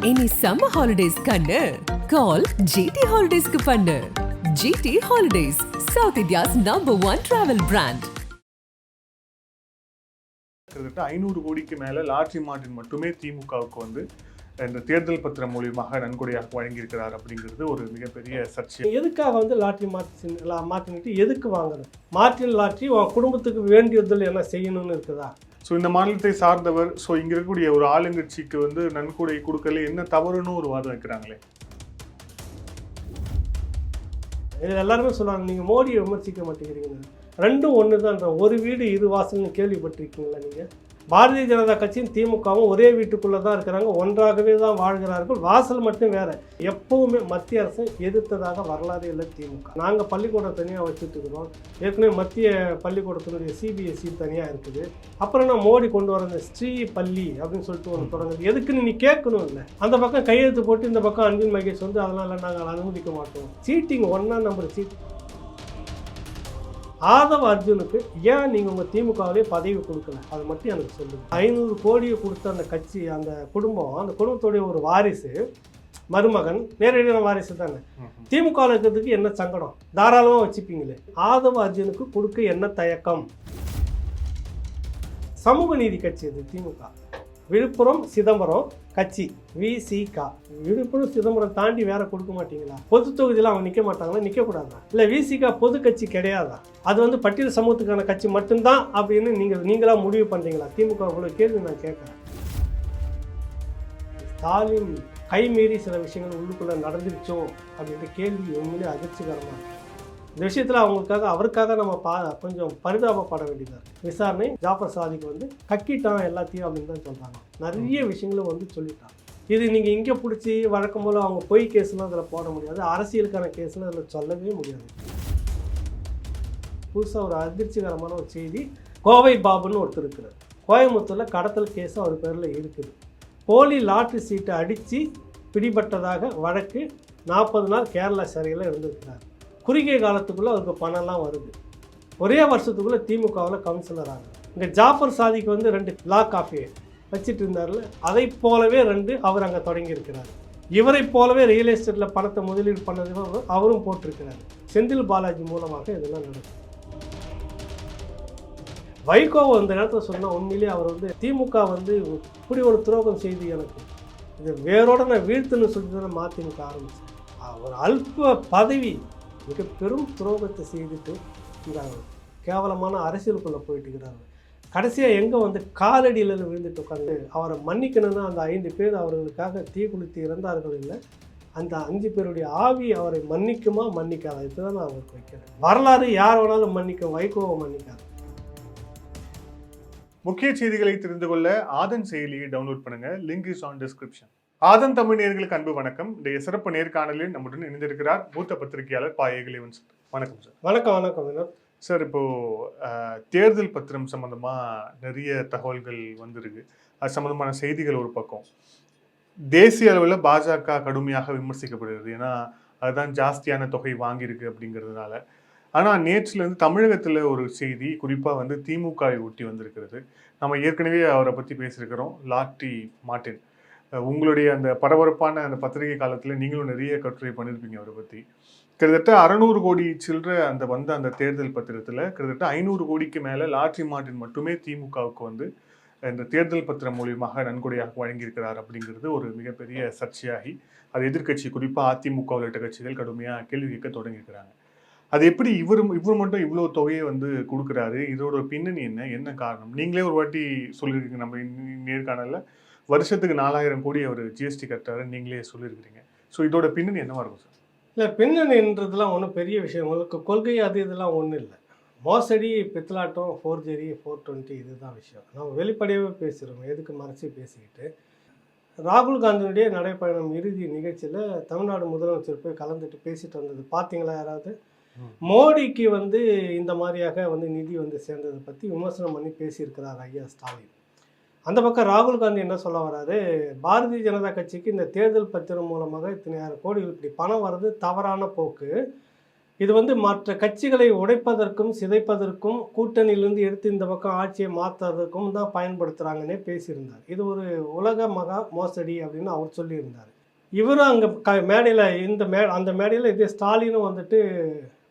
இனி summer holidays கண்ணு கால் GT ஹாலிடேஸ்க்கு பண்ணு. GT holidays, south India's #1 travel brand. கிட்டத்தட்ட 500 கோடிக்கு மேல லாட்ரி மார்ட்டின் மட்டுமே திமுகவுக்கு வந்து இந்த தேர்தல் பத்திரம் மூலியமாக நன்கொடையாக வழங்கியிருக்கிறார் அப்படிங்கிறது ஒரு மிகப்பெரிய சர்ச்சை. எதுக்காக வந்து லாட்ரி மாற்றினிட்டு எதுக்கு வாங்கணும்? மார்ட்டின் லாட்ரி உன் குடும்பத்துக்கு வேண்டியதில் என்ன செய்யணும்னு இருக்குதா? ஸோ இந்த மாநிலத்தை சார்ந்தவர், ஸோ இங்கே இருக்கக்கூடிய ஒரு ஆளுங்கட்சிக்கு வந்து நன்கொடை கொடுக்கல என்ன தவறுன்னு ஒரு வாதம் வைக்கிறாங்களே. இது எல்லாருமே சொல்லுவாங்க, நீங்கள் மோடியை விமர்சிக்க மாட்டேங்கிறீங்க. ரெண்டும் ஒன்று தான். ஒரு வீடு இரு வாசல்னு கேள்விப்பட்டிருக்கீங்களா நீங்கள்? பாரதிய ஜனதா கட்சியும் திமுகவும் ஒரே வீட்டுக்குள்ளே தான் இருக்கிறாங்க, ஒன்றாகவே தான் வாழ்கிறார்கள். வாசல் மட்டும் வேறு. எப்பவுமே மத்திய அரசு எதிர்த்ததாக வரலாறு இல்லை திமுக. நாங்கள் பள்ளிக்கூடம் தனியாக வச்சுட்டு இருக்கிறோம். ஏற்கனவே மத்திய பள்ளிக்கூடத்தினுடைய சிபிஎஸ்சி தனியாக இருக்குது. அப்புறம் நான் மோடி கொண்டு வர இந்த ஸ்ரீ பள்ளி அப்படின்னு சொல்லிட்டு ஒன்று தொடங்குது. எதுக்குன்னு நீ கேட்கணும் இல்லை. அந்த பக்கம் கையெழுத்து போட்டு இந்த பக்கம் அன்பில் மகேஷ் வந்து அதனால் நாங்கள் அனுமதிக்க மாட்டோம். சீட்டிங் 1ஆம் நம்பர் சீட். ஆதவ் அர்ஜுனுக்கு ஏன் நீங்கள் உங்கள் திமுகவிலே பதவி கொடுக்கல? அது மட்டும் எனக்கு சொல்லுங்கள். 500 கோடியை கொடுத்த அந்த கட்சி, அந்த குடும்பம், அந்த குடும்பத்துடைய ஒரு வாரிசு, மருமகன், நேரடியான வாரிசு தானே. திமுகவில் இருக்கிறதுக்கு என்ன சங்கடம்? தாராளமாக வச்சுப்பீங்களே. ஆதவ் அர்ஜுனுக்கு கொடுக்க என்ன தயக்கம்? சமூக நீதி கட்சி அது திமுக. விழுப்புரம் சிதம்பரம் கட்சி விசிக. விழுப்புரம் சிதம்பரம் தாண்டி வேற கொடுக்க மாட்டீங்களா? பொது தொகுதியில் அவங்க நிற்க மாட்டாங்களா? நிற்கக்கூடாதா? இல்லை விசிக பொது கட்சி கிடையாதா? அது வந்து பட்டியல் சமூகத்துக்கான கட்சி மட்டும்தான் அப்படின்னு நீங்களா முடிவு பண்ணுறீங்களா? திமுக உங்களை கேள்வி நான் கேட்குறேன். ஸ்டாலின் கைமீறி சில விஷயங்கள் உள்ளுக்குள்ளே நடந்துருச்சோ அப்படின்ற கேள்வி உண்மையிலே அதிர்ச்சிகரமாக. இந்த விஷயத்தில் அவருக்காக நம்ம கொஞ்சம் பரிதாபப்பட வேண்டியதாக இருக்குது. விசாரணை ஜாஃபர் சாதிக்கு வந்து கக்கிட்டான் எல்லாத்தையும் அப்படின்னு தான் சொல்கிறாங்க. நிறைய விஷயங்களும் வந்து சொல்லிட்டாங்க. இது நீங்கள் இங்கே பிடிச்சி வழக்கம் போல் அவங்க பொய் கேஸ்லாம் அதில் போட முடியாது. அரசியலுக்கான கேஸ்லாம் அதில் சொல்லவே முடியாது. புதுசாக ஒரு அதிர்ச்சிகரமான ஒரு செய்தி. கோவை பாபுன்னு ஒருத்தர் இருக்கிறார். கோயம்புத்தூரில் கடத்தல் கேஸும் அவர் பேரில் இருக்குது. போலி லாட்ரி சீட்டை அடித்து பிடிபட்டதாக வழக்கு. 40 நாள் கேரளா சிறையில் இருந்திருக்கிறார். குறுகிய காலத்துக்குள்ளே அவருக்கு பணம்லாம் வருது. ஒரே வருஷத்துக்குள்ளே திமுகவில் கவுன்சிலர் ஆகுது. இங்கே ஜாஃபர் சாதிக்கு வந்து 2 லா காஃபி வச்சுட்டு இருந்தார்ல, அதை போலவே 2 அவர் அங்கே தொடங்கியிருக்கிறார். இவரை போலவே ரியல் எஸ்டேட்டில் பணத்தை முதலீடு பண்ணது அவரும் போட்டிருக்கிறார். செந்தில் பாலாஜி மூலமாக இதெல்லாம் நடக்கும். வைகோவை அந்த நேரத்தில் சொன்னால் உண்மையிலேயே அவர் வந்து திமுக வந்து இப்படி ஒரு துரோகம் செய்து எனக்கு இது வேரோட நான் வீழ்த்துன்னு சொல்லிட்டு தான் மதிமுக ஆரம்பித்தேன். அவர் அல்ப பதவி மிக பெரும் துரோகத்தை செய்துட்டு இந்த கேவலமான அரசியலுக்குள்ளே போயிட்டு இருக்கிறாங்க. கடைசியாக எங்கே வந்து காலடியில் விழுந்துட்டு உட்காந்து அவரை மன்னிக்கணும்னா அந்த 5 பேர் அவர்களுக்காக தீ குளித்து இறந்தார்கள் இல்லை, அந்த 5 பேருடைய ஆவி அவரை மன்னிக்குமா மன்னிக்காதா? இதுதான் நான் அவருக்கு வைக்கிறேன். வரலாறு யார் வேணாலும் மன்னிக்கும், வைகோவை மன்னிக்காது. முக்கிய செய்திகளை தெரிந்து கொள்ள ஆதன் செயலியை டவுன்லோட் பண்ணுங்க. Link is on description. Aadhan Tamil நேயர்களுக்கு அன்பு வணக்கம். இந்த சிறப்பு நேர்காணலில் நம்முடன் இணைந்திருக்கிறார் மூத்த பத்திரிகையாளர் பா. ஏகலைவன் சார். வணக்கம் சார். வணக்கம் வினோத் சார். இப்போ தேர்தல் பத்திரம் சம்பந்தமா நிறைய தகவல்கள் வந்திருக்கு. அது சம்பந்தமான செய்திகள் ஒரு பக்கம். தேசிய அளவில் பாஜக கடுமையாக விமர்சிக்கப்படுகிறது. ஏன்னா அதுதான் ஜாஸ்தியான தொகை வாங்கியிருக்கு அப்படிங்கிறதுனால. ஆனால் நேற்றுலேருந்து தமிழகத்தில் ஒரு செய்தி குறிப்பாக வந்து திமுகவை ஒட்டி வந்திருக்கிறது. நம்ம ஏற்கனவே அவரை பற்றி பேசியிருக்கிறோம். லாட்ரி மார்ட்டின், உங்களுடைய அந்த பரபரப்பான அந்த பத்திரிகை காலத்தில் நீங்களும் நிறைய கட்டுரை பண்ணியிருப்பீங்க அவரை பற்றி. கிட்டத்தட்ட 600 கோடி சில்லற அந்த தேர்தல் பத்திரத்தில் கிட்டத்தட்ட 500 கோடிக்கு மேலே லாட்ரி மார்ட்டின் மட்டுமே திமுகவுக்கு வந்து இந்த தேர்தல் பத்திரம் மூலியமாக நன்கொடையாக வழங்கியிருக்கிறார் அப்படிங்கிறது ஒரு மிகப்பெரிய சர்ச்சையாகி அது எதிர்கட்சி குறிப்பாக அதிமுக உள்ளிட்ட கட்சிகள் கடுமையாக கேள்வி கேட்க தொடங்கியிருக்கிறாங்க. அது எப்படி இவர் மட்டும் இவ்வளோ தொகையை வந்து கொடுக்குறாரு? இதோட பின்னணி என்ன காரணம்? நீங்களே ஒரு வாட்டி சொல்லியிருக்கீங்க நம்ம நேர்காணலில், வருஷத்துக்கு 4000 கோடி அவர் ஜிஎஸ்டி கட்டுறாரு நீங்களே சொல்லியிருக்கிறீங்க. ஸோ இதோட பின்னணி என்னவா இருக்கும் சார்? இல்லை, பின்னணின்றதுலாம் ஒன்றும் பெரிய விஷயம். உங்களுக்கு கொள்கை அது இதெல்லாம் ஒன்றும் இல்லை. மோசடி, பித்தலாட்டம், ஃபோர்ஜரி, 420 இதுதான் விஷயம். நம்ம வெளிப்படையாகவே பேசுகிறோம், எதுக்கு மறைச்சி பேசிக்கிட்டு. ராகுல் காந்தியினுடைய நடைப்பயணம் இறுதி நிகழ்ச்சியில் தமிழ்நாடு முதலமைச்சர் போய் கலந்துட்டு பேசிட்டு வந்தது பார்த்தீங்களா யாராவது? மோடிக்கு வந்து இந்த மாதிரியாக வந்து நிதி வந்து சேர்ந்ததை பற்றி விமர்சனம் பண்ணி பேசியிருக்கிறார் ஐயா ஸ்டாலின். அந்த பக்கம் ராகுல் காந்தி என்ன சொல்ல வராரு? பாரதிய ஜனதா கட்சிக்கு இந்த தேர்தல் பத்திரம் மூலமாக இத்தனை 1000 கோடி இப்படி பணம் வர்றது தவறான போக்கு. இது வந்து மற்ற கட்சிகளை உடைப்பதற்கும் சிதைப்பதற்கும் கூட்டணியிலிருந்து எடுத்து இந்த பக்கம் ஆட்சியை மாற்றுறதுக்கும் தான் பயன்படுத்துகிறாங்கன்னே பேசியிருந்தார். இது ஒரு உலக மகா மோசடி அப்படின்னு அவர் சொல்லியிருந்தார். இவரும் அங்கே மேடையில் அந்த மேடையில் இதே ஸ்டாலினும் வந்துட்டு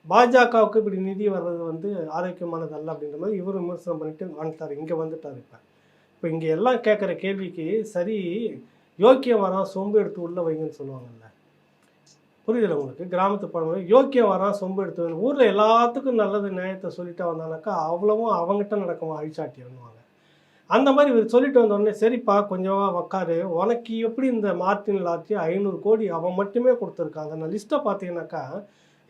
பாஜகவுக்கு இப்படி நிதி வர்றது வந்து ஆரோக்கியமானதல்ல அப்படின்ற மாதிரி இவரும் விமர்சனம் பண்ணிட்டு வந்துட்டார். இங்கே வந்துட்டார். இப்போ இங்கே எல்லாம் கேட்குற கேள்விக்கு சரி, யோக்கியம் வரான் சொம்பு எடுத்து உள்ளே வைங்கன்னு சொல்லுவாங்கல்ல, புரியுதுல உங்களுக்கு? கிராமத்து பழமொழி, யோக்கியம் வரான் சொம்பு எடுத்து வைங்க. ஊரில் எல்லாத்துக்கும் நல்லது நியாயத்தை சொல்லிட்டு வந்தானாக்கா அவ்வளவும் அவங்ககிட்ட நடக்குமா அழிச்சாட்டி பண்ணுவாங்க. அந்த மாதிரி இவர் சொல்லிட்டு வந்தோடனே, சரிப்பா கொஞ்சம் உக்காரு, உனக்கு எப்படி இந்த மார்டின் லாட்ரி 500 கோடி அவன் மட்டுமே கொடுத்துருக்கான். அந்த லிஸ்ட்டை பார்த்தீங்கன்னாக்கா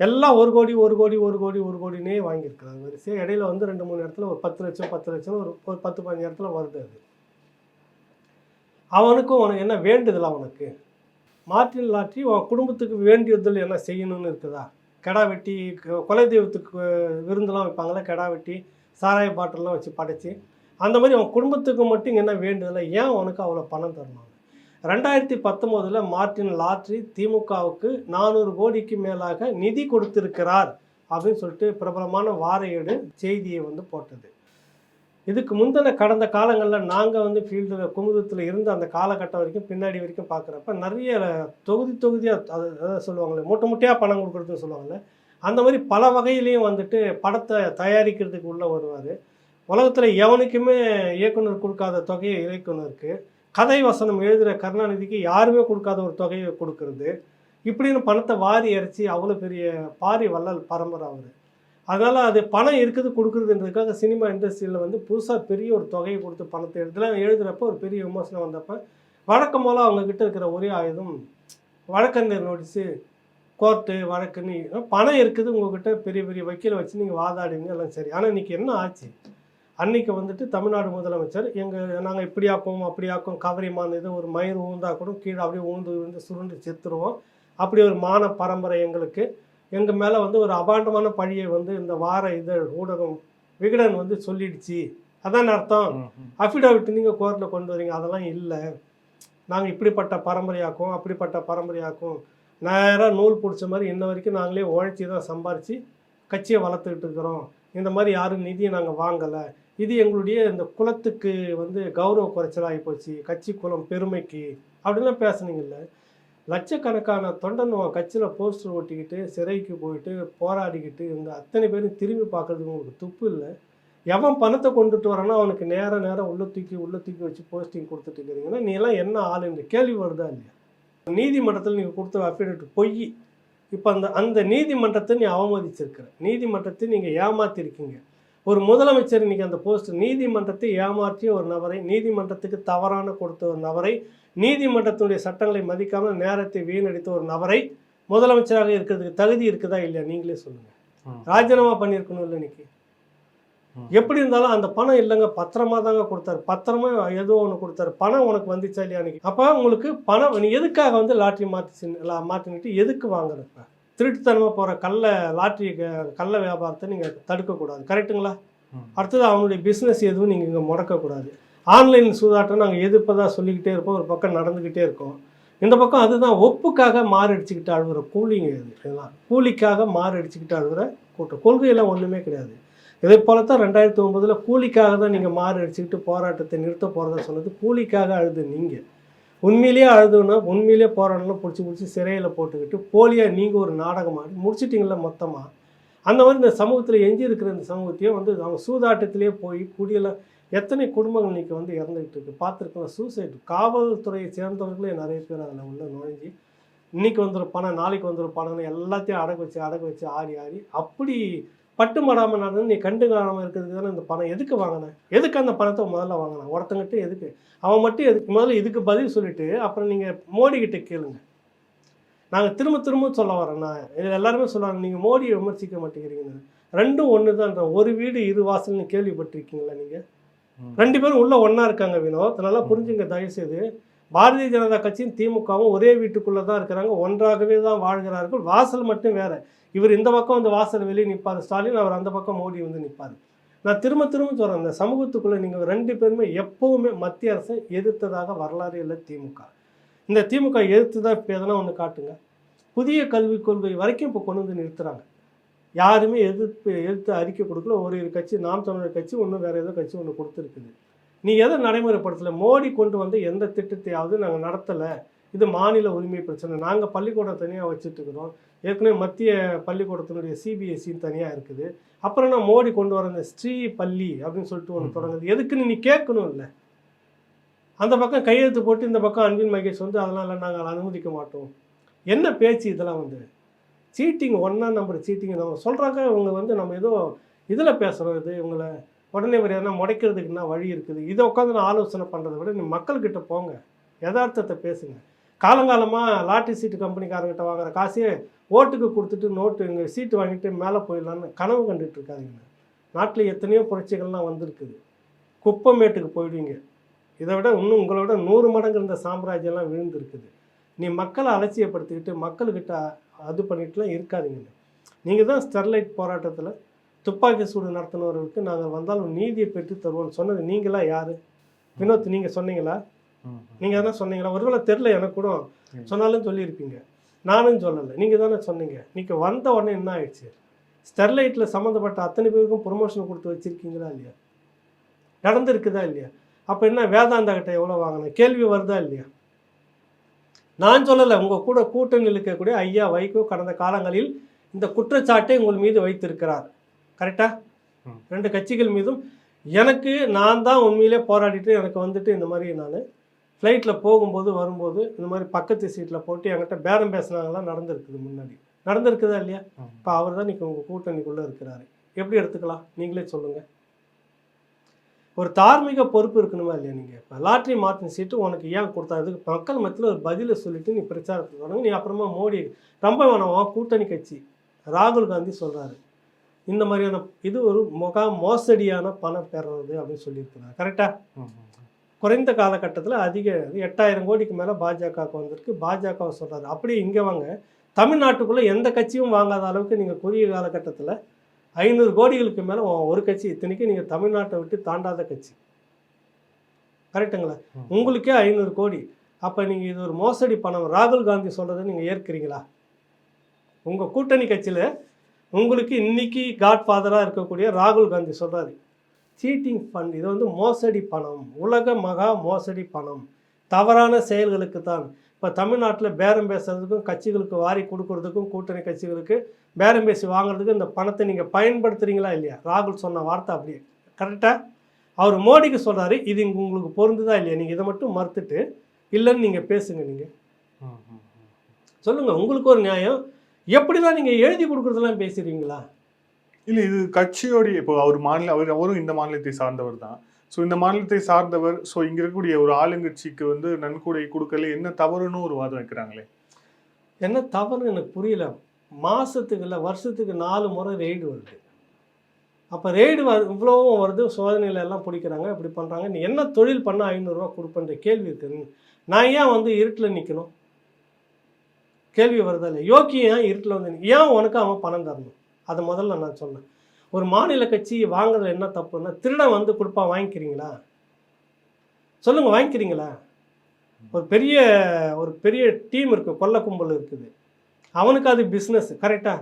எல்லாம் 1 கோடி 1 கோடி 1 கோடி 1 கோடினே வாங்கியிருக்கிறாங்க. வரிசையாக இடையில வந்து 2-3 இடத்துல ஒரு 10 லட்சம் 10 லட்சம் ஒரு 10-15 இடத்துல வருது. அது அவனுக்கும் உனக்கு என்ன வேண்டுதல்? அவனுக்கு மார்டின் லாட்ரி உன் குடும்பத்துக்கு வேண்டியதில் என்ன செய்யணும்னு இருக்குதா? கெடா வெட்டி, கொலை தெய்வத்துக்கு விருந்தெல்லாம் வைப்பாங்களே, கெடா வெட்டி சாராய பாட்டிலெலாம் வச்சு படைச்சி, அந்த மாதிரி அவன் குடும்பத்துக்கு மட்டும் என்ன வேண்டுதலை? ஏன் அவனுக்கு அவ்வளோ பணம் தரணும்? 2019 மார்டின் லாட்ரி திமுகவுக்கு 400 கோடிக்கு மேலாக நிதி கொடுத்திருக்கிறார் அப்படின்னு சொல்லிட்டு பிரபலமான வார ஏடு செய்தியை வந்து போட்டது. இதுக்கு முந்தின கடந்த காலங்களில் நாங்கள் வந்து ஃபீல்டில் குமுதத்தில் இருந்த அந்த காலகட்டம் வரைக்கும் பின்னாடி வரைக்கும் பார்க்குறப்ப நிறைய தொகுதியாக அதை சொல்லுவாங்களே, மூட்டை மூட்டையாக பணம் கொடுக்குறதுன்னு சொல்லுவாங்கள்ல, அந்த மாதிரி பல வகையிலையும் வந்துட்டு படத்தை தயாரிக்கிறதுக்கு உள்ளே வருவார். உலகத்தில் எவனுக்குமே இயக்குனர் கொடுக்காத தொகையை இயக்குனருக்கு, கதை வசனம் எழுதுகிற கருணாநிதிக்கு யாருமே கொடுக்காத ஒரு தொகையை கொடுக்கறது, இப்படின்னு பணத்தை வாரி இறைச்சி அவ்வளோ பெரிய பாரி வள்ளல் பரம்பரை அவர். அதனால் அது பணம் இருக்குது கொடுக்குறதுன்றதுக்காக சினிமா இண்டஸ்ட்ரியில் வந்து புதுசாக பெரிய ஒரு தொகையை கொடுத்து பணத்தை எழுதுகிறப்ப ஒரு பெரிய விமர்சனம் வந்தப்போ வழக்கம் போல் அவங்கக்கிட்ட இருக்கிற ஒரே ஆயுதம் வழக்கறிஞர் நோட்டீஸு, கோர்ட்டு வழக்குன்னு பணம் இருக்குது உங்கள்கிட்ட, பெரிய பெரிய வக்கீலை வச்சு நீங்கள் வாதாடுவீங்க, எல்லாம் சரி. ஆனால் இன்றைக்கி என்ன ஆச்சு? அன்றைக்கி வந்துட்டு தமிழ்நாடு முதலமைச்சர் நாங்கள் இப்படி ஆக்குவோம் அப்படி ஆக்குவோம், கவரிமான இது ஒரு மயிர் ஊந்தா கூட கீழே அப்படியே ஊந்து சுருண்டு செத்துருவோம், அப்படி ஒரு மான பரம்பரை எங்களுக்கு, எங்கள் மேலே வந்து ஒரு அபாண்டமான பழியை வந்து இந்த வார இதழ் ஊடகம் விகடன் வந்து சொல்லிடுச்சு, அதான் அர்த்தம். அஃபிடாவிட் நீங்கள் கோர்ட்டில் கொண்டு வரீங்க, அதெல்லாம் இல்லை, நாங்கள் இப்படிப்பட்ட பரம்பரையாக்கும் அப்படிப்பட்ட பரம்பரையாக்கும், நேராக நூல் பிடிச்ச மாதிரி இன்ன வரைக்கும் நாங்களே உழைச்சி தான் சம்பாரித்து கட்சியை வளர்த்துக்கிட்டு இருக்கிறோம், இந்த மாதிரி யாரும் நிதியை நாங்கள் வாங்கலை, இது எங்களுடைய இந்த குலத்துக்கு வந்து கௌரவ குறைச்சலாகி போச்சு, கட்சி குலம் பெருமைக்கு அப்படின்லாம் பேசுனீங்கல்ல. லட்சக்கணக்கான தொண்டன் கட்சியில் போஸ்டர் ஓட்டிக்கிட்டு சிறைக்கு போயிட்டு போராடிக்கிட்டு இந்த அத்தனை பேரும் திரும்பி பார்க்குறதுக்கு உங்களுக்கு துப்பு இல்லை. எவன் பணத்தை கொண்டுட்டு வரானோ அவனுக்கு நேரம் உள்ள தூக்கி வச்சு போஸ்டிங் கொடுத்துட்டு இருக்கிறீங்கன்னா நீ எல்லாம் என்ன ஆள் என்று கேள்வி வருதா இல்லையா? நீதிமன்றத்தில் நீங்கள் கொடுத்த அஃபிடவிட் பொய். இப்போ அந்த நீதிமன்றத்தை நீ அவமதிச்சிருக்கிற, நீதிமன்றத்தை நீங்கள் ஏமாற்றிருக்கீங்க. ஒரு முதலமைச்சர் இன்றைக்கி அந்த போஸ்ட் நீதிமன்றத்தை ஏமாற்றிய ஒரு நபரை, நீதிமன்றத்துக்கு தவறான கொடுத்த ஒரு நபரை, நீதிமன்றத்தினுடைய சட்டங்களை மதிக்காமல் நேரத்தை வீணடித்த ஒரு நபரை முதலமைச்சராக இருக்கிறதுக்கு தகுதி இருக்குதா இல்லையா? நீங்களே சொல்லுங்கள். ராஜினாமா பண்ணியிருக்கணும் இல்லை இன்னைக்கு? எப்படி இருந்தாலும் அந்த பணம் இல்லைங்க, பத்திரமா தாங்க கொடுத்தாரு, பத்திரமா ஏதோ ஒன்று கொடுத்தாரு, பணம் உனக்கு வந்துச்சா இல்லையா அன்றைக்கி? அப்போ உங்களுக்கு பணம் நீ எதுக்காக வந்து லாட்ரி மாற்றினிட்டு எதுக்கு வாங்குறப்ப? திருட்டுத்தனமாக போகிற கள்ள வியாபாரத்தை நீங்கள் தடுக்கக்கூடாது, கரெக்டுங்களா? அடுத்தது அவனுடைய பிஸ்னஸ் எதுவும் நீங்கள் இங்கே முடக்கக்கூடாது. ஆன்லைன் சூதாட்டம் நாங்கள் எதிர்ப்பதாக சொல்லிக்கிட்டே இருப்போம், ஒரு பக்கம் நடந்துக்கிட்டே இருக்கோம். இந்த பக்கம் அதுதான் ஒப்புக்காக மாரடிச்சுக்கிட்டு அழுகிற கூலிங்க. இதெல்லாம் கூலிக்காக மாரடிச்சுக்கிட்டு அழுகிற கூட்டம். கொள்கையெல்லாம் ஒன்றுமே கிடையாது. இதே போல தான் 2009 கூலிக்காக தான் நீங்கள் மாரடிச்சுக்கிட்டு போராட்டத்தை நிறுத்த போகிறதா சொன்னது. கூலிக்காக அழுது நீங்கள் உண்மையிலேயே அழுதுன்னா உண்மையிலே போராடலாம் பிடிச்சி சிறையில் போட்டுக்கிட்டு போலியாக நீங்கள் ஒரு நாடகம் ஆடி முடிச்சிட்டிங்கள மொத்தமாக. அந்த மாதிரி இந்த சமூகத்தில் எஞ்சி இருக்கிற இந்த சமூகத்தையும் வந்து அவங்க சூதாட்டத்திலே போய் குடியெல்லாம் எத்தனை குடும்பங்கள் இன்றைக்கி வந்து இறந்துக்கிட்டு இருக்குது பார்த்துருக்கோம். சூசைடு காவல்துறையை சேர்ந்தவர்களே நிறைய பேர் அதில் உள்ள நுழைஞ்சி இன்றைக்கி வந்துடும் பணம் நாளைக்கு வந்துடும் பணம்னு எல்லாத்தையும் அடகு வச்சு ஆடி அப்படி பட்டு மடாமல் நடந்து நீ கண்டு காணாமல் இருக்கிறதுக்கு தானே இந்த பணம் எதுக்கு வாங்கினேன்? எதுக்கு அந்த பணத்தை முதல்ல வாங்கினேன்? ஒருத்தங்கிட்ட எதுக்கு? அவன் மட்டும் எதுக்கு? முதல்ல இதுக்கு பதில் சொல்லிவிட்டு அப்புறம் நீங்கள் மோடிக்கிட்ட கேளுங்க. நாங்கள் திரும்ப சொல்ல வரோம். நான் இதில் எல்லாருமே சொல்லுவாங்க நீங்கள் மோடியை விமர்சிக்க மாட்டேங்கிறீங்கன்னு. ரெண்டும் ஒன்று தான். ஒரு வீடு இரு வாசல்னு கேள்விப்பட்டிருக்கீங்களா நீங்கள்? 2 பேரும் உள்ளே ஒன்றா இருக்காங்க. வினோத் நல்லா புரிஞ்சுங்க தயவுசெய்து. பாரதிய ஜனதா கட்சியும் திமுகவும் ஒரே வீட்டுக்குள்ளே தான் இருக்கிறாங்க, ஒன்றாகவே தான் வாழ்கிறார்கள். வாசல் மட்டும் வேறு. இவர் இந்த பக்கம் வந்து வாசல் வெளியே நிற்பார் ஸ்டாலின், அவர் அந்த பக்கம் மோடி வந்து நிற்பார். நான் திரும்ப சொல்கிறேன், இந்த சமூகத்துக்குள்ளே நீங்கள் 2 பேருமே எப்போவுமே மத்திய அரசை எதிர்த்ததாக வரலாறு இல்லை திமுக. இந்த திமுக எதிர்த்து தான் இப்போ எதனா ஒன்று காட்டுங்க. புதிய கல்விக் கொள்கை வரைக்கும் இப்போ கொண்டு வந்து நிறுத்துகிறாங்க. யாருமே எதிர்த்து அறிக்கை கொடுக்கல. ஒரு கட்சி நாம் தமிழர் கட்சி ஒன்று, வேறு ஏதோ கட்சி ஒன்று கொடுத்துருக்குது. நீ எதை நடைமுறைப்படுத்தலை? மோடி கொண்டு வந்து எந்த திட்டத்தையாவது நாங்கள் நடத்தலை, இது மாநில உரிமை பிரச்சனை, நாங்கள் பள்ளிக்கூடம் தனியாக வச்சுட்டுருக்குறோம், ஏற்கனவே மத்திய பள்ளிக்கூடத்தினுடைய சிபிஎஸ்சின்னு தனியாக இருக்குது, அப்புறம் நான் மோடி கொண்டு வர இந்த ஸ்ரீ பள்ளி அப்படின்னு சொல்லிட்டு ஒன்று தொடங்குது, எதுக்குன்னு நீ கேட்கணும் இல்லை? அந்த பக்கம் கையெழுத்து போட்டு இந்த பக்கம் அன்பில் மகேஷ் வந்து அதனால் நாங்கள் அனுமதிக்க மாட்டோம். என்ன பேச்சு இதெல்லாம்? வந்து சீட்டிங், ஒன்றா நம்பர் சீட்டிங் நம்ம சொல்கிறாங்க. இவங்க வந்து நம்ம ஏதோ இதில் பேசுகிறோம், இது இவங்களை உடனே ஒரு எதனா முடைக்கிறதுக்குன்னா வழி இருக்குது. இதை உட்காந்து நான் ஆலோசனை பண்ணுறதை விட நீ மக்கள்கிட்ட போங்க, யதார்த்தத்தை பேசுங்க. காலங்காலமாக லாட்ரி சீட்டு கம்பெனிக்காரங்கிட்ட வாங்குற காசையே ஓட்டுக்கு கொடுத்துட்டு நோட்டு இங்கே சீட்டு வாங்கிட்டு மேலே போயிடலான்னு கனவு கண்டுட்டு இருக்காதிங்க. நாட்டில் எத்தனையோ புரட்சிகள்லாம் வந்திருக்குது. குப்பமேட்டுக்கு போயிடுவீங்க. இதை விட இன்னும் உங்களை விட 100 மடங்கு இருந்த சாம்ராஜ்யம்லாம் விழுந்துருக்குது. நீ மக்களை அலட்சியப்படுத்திக்கிட்டு மக்கள்கிட்ட அது பண்ணிட்டுலாம் இருக்காதீங்க. நீங்கள் தான் ஸ்டெர்லைட் போராட்டத்தில் துப்பாக்கி சூடு நடத்தினவர்களுக்கு நாங்கள் வந்தாலும் நீதியை பெற்று தருவோம்னு சொன்னது நீங்களா? யார்? வினோத், நீங்கள் சொன்னீங்களா? நீங்கள் தானே சொன்னீங்களா? ஒருவேளை தெரில, எனக்கு கூட சொன்னாலும் சொல்லியிருப்பீங்க, நானும் சொல்லலை, நீங்கள் தானே சொன்னீங்க. நீங்கள் வந்த உடனே என்ன ஆயிடுச்சு? ஸ்டெர்லைட்டில் சம்மந்தப்பட்ட அத்தனை பேருக்கும் ப்ரொமோஷன் கொடுத்து வச்சுருக்கீங்களா இல்லையா? நடந்திருக்குதா இல்லையா? அப்போ என்ன வேதாந்தா கிட்ட எவ்வளோ வாங்கினேன் கேள்வி வருதா இல்லையா? நான் சொல்லலை, உங்கள் கூட கூட்டணியில் இருக்கக்கூடிய ஐயா வைகோ கடந்த காலங்களில் இந்த குற்றச்சாட்டை உங்கள் மீது வைத்திருக்கிறார். கரெக்டாக? 2 கட்சிகள் மீதும் எனக்கு நான் தான் உண்மையிலே போராடிட்டு எனக்கு வந்துட்டு இந்த மாதிரி நான் ஃப்ளைட்டில் போகும்போது வரும்போது இந்த மாதிரி பக்கத்து சீட்டில் போட்டு என்கிட்ட பேரம் பேசுனாங்கலாம் நடந்திருக்குது. முன்னாடி நடந்திருக்குதா இல்லையா? இப்போ அவர் தான் இன்றைக்கி உங்கள் கூட்டணிக்குள்ளே இருக்கிறாரு. எப்படி எடுத்துக்கலாம்? நீங்களே சொல்லுங்கள். ஒரு தார்மீக பொறுப்பு இருக்கணுமா இல்லையா? நீங்கள் இப்போ லாட்ரி மாற்றின சீட்டு உனக்கு ஏன் கொடுத்தா? அதுக்கு மக்கள் மத்தியில் ஒரு பதிலை சொல்லிவிட்டு நீ பிரச்சாரத்துக்கு தொடங்க. நீ அப்புறமா மோடி ரொம்ப வேணாம், கூட்டணி கட்சி ராகுல் காந்தி சொல்கிறாரு இந்த மாதிரியான இது ஒரு மோசடியான பணம் பெறுறது அப்படின்னு சொல்லியிருக்கிறார். கரெக்டாக? குறைந்த காலகட்டத்தில் அதிக 8000 கோடிக்கு மேலே பாஜகவுக்கு வந்திருக்கு. பாஜகவை சொல்கிறாரு. அப்படியே இங்கே வாங்க, தமிழ்நாட்டுக்குள்ளே எந்த கட்சியும் வாங்காத அளவுக்கு நீங்கள் குறுகிய காலகட்டத்தில் 500 கோடிகளுக்கு மேலே ஒரு கட்சி, இத்தனைக்கு நீங்கள் தமிழ்நாட்டை விட்டு தாண்டாத கட்சி. கரெக்டுங்களா? உங்களுக்கே 500 கோடி. அப்போ நீங்கள் இது ஒரு மோசடி பணம் ராகுல் காந்தி சொல்கிறத நீங்கள் ஏற்கிறீங்களா? உங்கள் கூட்டணி கட்சியில் உங்களுக்கு இன்றைக்கி காட்ஃபாதராக இருக்கக்கூடிய ராகுல் காந்தி சொல்கிறாரு சீட்டிங் ஃபண்ட், இது வந்து மோசடி பணம், உலக மகா மோசடி பணம், தவறான செயல்களுக்கு தான். இப்போ தமிழ்நாட்டில் பேரம் பேசுறதுக்கும் கட்சிகளுக்கு வாரி கொடுக்கறதுக்கும் கூட்டணி கட்சிகளுக்கு பேரம் பேசி வாங்குறதுக்கும் இந்த பணத்தை நீங்கள் பயன்படுத்துகிறீங்களா இல்லையா? ராகுல் சொன்ன வார்த்தை அப்படியே கரெக்டாக அவர் மோடிக்கு சொல்கிறாரு. இது உங்களுக்கு பொருந்துதா இல்லையா? நீங்கள் இதை மட்டும் மறுத்துட்டு இல்லைன்னு நீங்கள் பேசுங்க. நீங்கள் சொல்லுங்கள், உங்களுக்கு ஒரு நியாயம். எப்படி தான் நீங்கள் எழுதி கொடுக்குறதெல்லாம் பேசுகிறீங்களா? இல்லை, இது கட்சியோடைய இப்போ அவரும் இந்த மாநிலத்தை சார்ந்தவர் தான். ஸோ இந்த மாநிலத்தை சார்ந்தவர், ஸோ இங்கே இருக்கக்கூடிய ஒரு ஆளுங்கட்சிக்கு வந்து நன்கொடை கொடுக்கல என்ன தவறுன்னு ஒரு வாதம் வைக்கிறாங்களே. என்ன தவறுன்னு எனக்கு புரியல. மாதத்துக்கு இல்லை வருஷத்துக்கு 4 முறை ரெய்டு வருது. அப்போ ரெய்டு இவ்வளோவும் வருது, சோதனையில் எல்லாம் பிடிக்கிறாங்க, இப்படி பண்ணுறாங்க. நீ என்ன தொழில் பண்ணால் 500 ரூபா கொடுப்பேன்ற கேள்வி இருக்குது. நான் ஏன் வந்து இருட்டில் நிற்கணும்? கேள்வி வருதா இல்லை? யோக்கி ஏன் இருட்டில் வந்து ஏன் உனக்கு அவன் பணம் தரணும்? அதை முதல்ல நான் சொன்னேன். ஒரு மாநில கட்சி வாங்குறதுல என்ன தப்புன்னா, திருடன் வந்து கொடுப்பா, வாங்கிக்கிறீங்களா? சொல்லுங்கள், வாங்கிக்கிறீங்களா? ஒரு பெரிய டீம் இருக்குது, கொள்ள கும்பல் இருக்குது, அவனுக்கு அது பிஸ்னஸ். கரெக்டாக?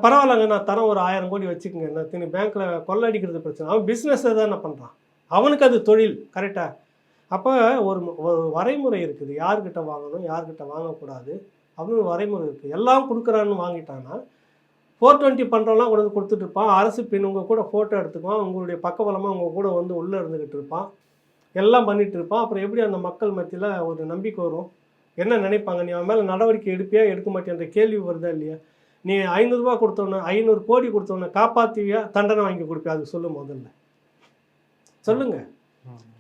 பரவாயில்லங்க, நான் தரேன், ஒரு 1000 கோடி வச்சுக்கோங்க, நான் பேங்க்கில் கொள்ள அடிக்கிறது பிரச்சனை. அவன் பிஸ்னஸை தான் என்ன பண்ணுறான், அவனுக்கு அது தொழில். கரெக்டாக? அப்போ ஒரு வரைமுறை இருக்குது, யார்கிட்ட வாங்கணும் யார்கிட்ட வாங்கக்கூடாது அப்படின்னு வரைமுறை இருக்குது. எல்லாம் கொடுக்குறான்னு வாங்கிட்டான்னா 420 பண்ணுறவங்களாம் கொண்டு வந்து கொடுத்துட்டு இருப்பான். அரசு பெண் உங்கள் கூட ஃபோட்டோ எடுத்துக்குவான், உங்களுடைய பக்கபலமாக உங்கள் கூட வந்து உள்ளே இருந்துக்கிட்டு இருப்பான், எல்லாம் பண்ணிகிட்டு இருப்பான். அப்புறம் எப்படி அந்த மக்கள் மத்தியில் ஒரு நம்பிக்கை வரும்? என்ன நினைப்பாங்க? நீ அவன் மேலே நடவடிக்கை எடுப்பியா எடுக்க மாட்டேன்ற கேள்வி வருதா இல்லையா? நீ 500 ரூபா கொடுத்தவன 500 கோடி கொடுத்தவன காப்பாற்றுவியா, தண்டனை வாங்கி கொடுப்பியா? அது சொல்லு முதல்ல, சொல்லுங்கள்.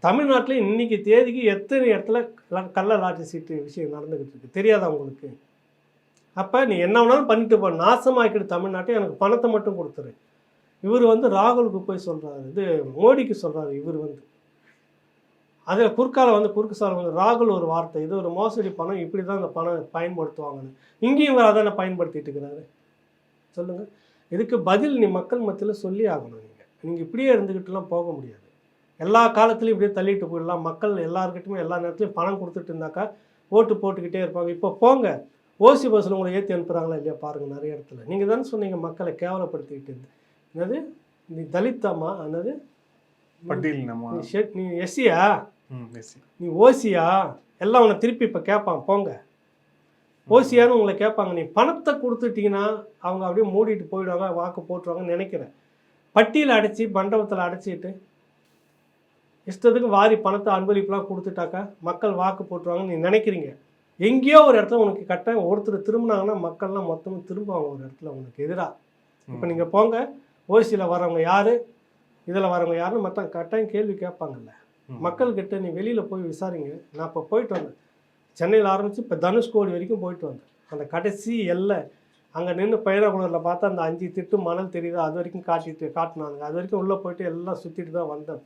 தமிழ்நாட்டில் இன்றைக்கி தேதிக்கு எத்தனை இடத்துல கள்ள லாட்ரி சீட்டு விஷயம் நடந்துக்கிட்டு இருக்குது, தெரியாதா உங்களுக்கு? அப்போ நீ என்ன வேணாலும் பண்ணிட்டு போ, நாசமாக்கிட்டு தமிழ்நாட்டை, எனக்கு பணத்தை மட்டும் கொடுத்துரு. இவர் வந்து ராகுலுக்கு போய் சொல்கிறாரு, இது மோடிக்கு சொல்கிறாரு. இவர் வந்து அதில் குறுக்கு சால் வந்து ராகுல் ஒரு வார்த்தை, இது ஒரு மோசடி பணம், இப்படி தான் இந்த பணம் பயன்படுத்துவாங்கன்னு. இங்கேயும் இவர் அதான பயன்படுத்திட்டு இருக்கிறாரு. சொல்லுங்கள், இதுக்கு பதில் நீ மக்கள் மத்தியில் சொல்லி ஆகணும். நீங்கள் இப்படியே இருந்துக்கிட்டுலாம் போக முடியாது. எல்லா காலத்துலையும் இப்படியே தள்ளிட்டு போயிடலாம். மக்கள் எல்லாருக்கிட்டையுமே எல்லா நேரத்துலையும் பணம் கொடுத்துட்டு இருந்தாக்கா ஓட்டு போட்டுக்கிட்டே இருப்பாங்க. இப்போ போங்க, ஓசி பஸ்ஸில் உங்களை ஏற்றி அனுப்புகிறாங்களா இல்லையா பாருங்கள் நிறைய இடத்துல. நீங்கள் தானே சொன்னீங்க மக்களை கேவலப்படுத்திக்கிட்டு என்னது நீ தலித்தாமா என்னது பட்டியல் நம்ம நீ எஸ்சியா எஸ்சி நீ ஓசியா எல்லாம் உன்னை திருப்பி இப்போ கேட்பாங்க போங்க ஓசியான்னு உங்களை கேட்பாங்க. நீ பணத்தை கொடுத்துட்டீங்கன்னா அவங்க அப்படியே மூடிட்டு போயிடுவாங்க, வாக்கு போட்டுருவாங்கன்னு நினைக்கிறேன். பட்டியல் அடைச்சி மண்டபத்தில் அடைச்சிட்டு இஷ்டத்துக்கு வாரி பணத்தை அன்பளிப்புலாம் கொடுத்துட்டாக்கா மக்கள் வாக்கு போட்டுருவாங்கன்னு நீ நினைக்கிறீங்க. எங்கேயோ ஒரு இடத்துல உனக்கு கட்டாயம் ஒருத்தர் திரும்பினாங்கன்னா மக்கள்லாம் மொத்தமும் திரும்புவாங்க ஒரு இடத்துல உனக்கு எதிராக. இப்போ நீங்கள் போங்க ஓசியில் வரவங்க யார் இதில் வரவங்க யாருன்னு மற்ற கட்டாயம் கேள்வி கேட்பாங்கல்ல மக்கள்கிட்ட. நீ வெளியில் போய் விசாரிங்க. நான் இப்போ போயிட்டு வந்தேன் சென்னையில் ஆரம்பித்து இப்போ தனுஷ்கோடி வரைக்கும் போயிட்டு வந்தேன். அந்த கடைசி எல்லை அங்கே நின்று பைனாகுளரில் பார்த்தா அந்த 5 திட்டு மணல் தெரியுது அது வரைக்கும் காட்டினாங்க. அது வரைக்கும் உள்ளே போயிட்டு எல்லாம் சுற்றிட்டு தான் வந்தேன்.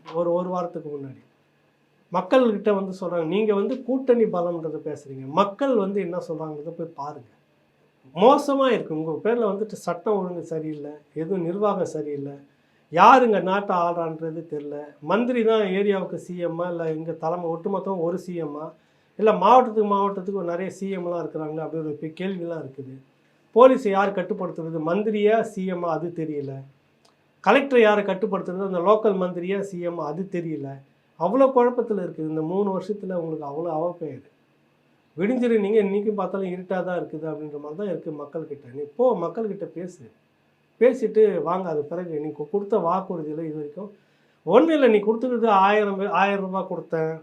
இப்போ ஒரு வாரத்துக்கு முன்னாடி மக்கள்கிட்ட வந்து சொல்கிறாங்க நீங்கள் வந்து கூட்டணி பலம்ன்றதை பேசுகிறீங்க. மக்கள் வந்து என்ன சொல்கிறாங்கிறத போய் பாருங்கள். மோசமாக இருக்குது. உங்கள் பேரில் வந்துட்டு சட்டம் ஒழுங்கு சரியில்லை, எதுவும் நிர்வாகம் சரியில்லை, யாருங்க நாட்டை ஆள்றான்றது தெரில. மந்திரி தான் ஏரியாவுக்கு சிஎம்மா இல்லை எங்கள் தலைமை ஒட்டுமொத்தம் ஒரு சிஎம்மா இல்லை மாவட்டத்துக்கு நிறைய சிஎம்லாம் இருக்கிறாங்களே அப்படி ஒரு கேள்விலாம் இருக்குது. போலீஸை யார் கட்டுப்படுத்துறது, மந்திரியா சிஎம்மா அது தெரியல. கலெக்டர் யாரை கட்டுப்படுத்துறது, அந்த லோக்கல் மந்திரியா சிஎம்மா அது தெரியல. அவ்வளோ குழப்பத்தில் இருக்குது. இந்த 3 வருஷத்தில் உங்களுக்கு அவ்வளோ அவப்பெயர். விடிஞ்சிரு நீங்கள் இன்றைக்கும் பார்த்தாலும் இருட்டாக தான் இருக்குது அப்படின்ற மாதிரி தான் இருக்குது மக்கள்கிட்ட. நீ போ மக்கள்கிட்ட பேசிட்டு வாங்க. அது பிறகு நீ கொடுத்த வாக்குறுதியில் இது வரைக்கும் ஒன்றும் இல்லை. நீ கொடுத்துக்கிறது 1000 ரூபாய் கொடுத்தேன்,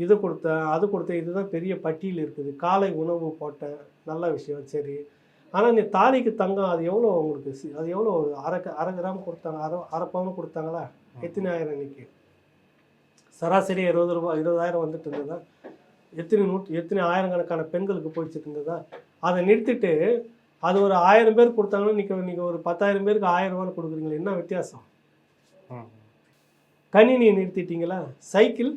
இது கொடுத்தேன், அது கொடுத்தேன், இதுதான் பெரிய பட்டியல் இருக்குது. காலை உணவு போட்டேன், நல்ல விஷயம் சரி. ஆனால் நீ தாலிக்கு தங்கம் அது எவ்வளோ உங்களுக்கு அது எவ்வளோ ஒரு அரை கிராம் கொடுத்தாங்க, அரை பவுன் கொடுத்தாங்களா? எத்தனை ஆயிரம் இன்னைக்கு சராசரி 20,000 வந்துட்டு இருந்ததா? எத்தனை ஆயிரக்கணக்கான பெண்களுக்கு போயிட்டு இருந்ததா? அதை நிறுத்திட்டு அது ஒரு 1000 பேர் கொடுத்தாங்கன்னா நீங்கள் ஒரு 10,000 பேருக்கு 1000 ரூபான்னு கொடுக்குறீங்களா? என்ன வித்தியாசம்? கணினியை நிறுத்திட்டீங்களா? சைக்கிள்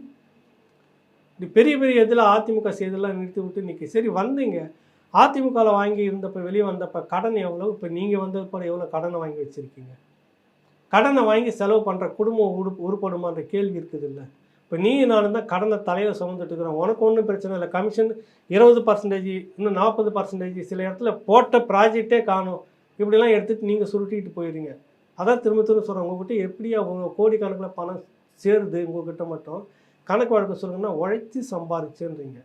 இப்படி பெரிய இதில் அதிமுக செய்தெல்லாம் நிறுத்தி விட்டு இன்றைக்கி சரி வந்தீங்க. அதிமுகவில் வாங்கி இருந்தப்போ வெளியே வந்தப்போ கடன் எவ்வளோ, இப்போ நீங்கள் வந்தப்போ எவ்வளோ கடனை வாங்கி வச்சுருக்கீங்க? கடனை வாங்கி செலவு பண்ணுற குடும்பம் உருப்படுமான்ற கேள்வி இருக்குது இல்லை? இப்போ நானும் தான் கடனை தலையில் சுமந்துட்டு இருக்கிறோம். உனக்கு ஒன்றும் பிரச்சனை இல்லை. கமிஷன் 20%, இன்னும் 40%, சில இடத்துல போட்ட ப்ராஜெக்டே காணும். இப்படிலாம் எடுத்துகிட்டு நீங்கள் சுருட்டிகிட்டு போயிடுறீங்க. அதான் திரும்ப சொல்கிறேன், உங்கள்கிட்ட எப்படியா உங்கள் கோடிக்கணக்கில் பணம் சேருது உங்கள்கிட்ட மட்டும் கணக்கு வழக்கு சொல்லுங்கன்னா உழைச்சி சம்பாதிச்சுன்றீங்க.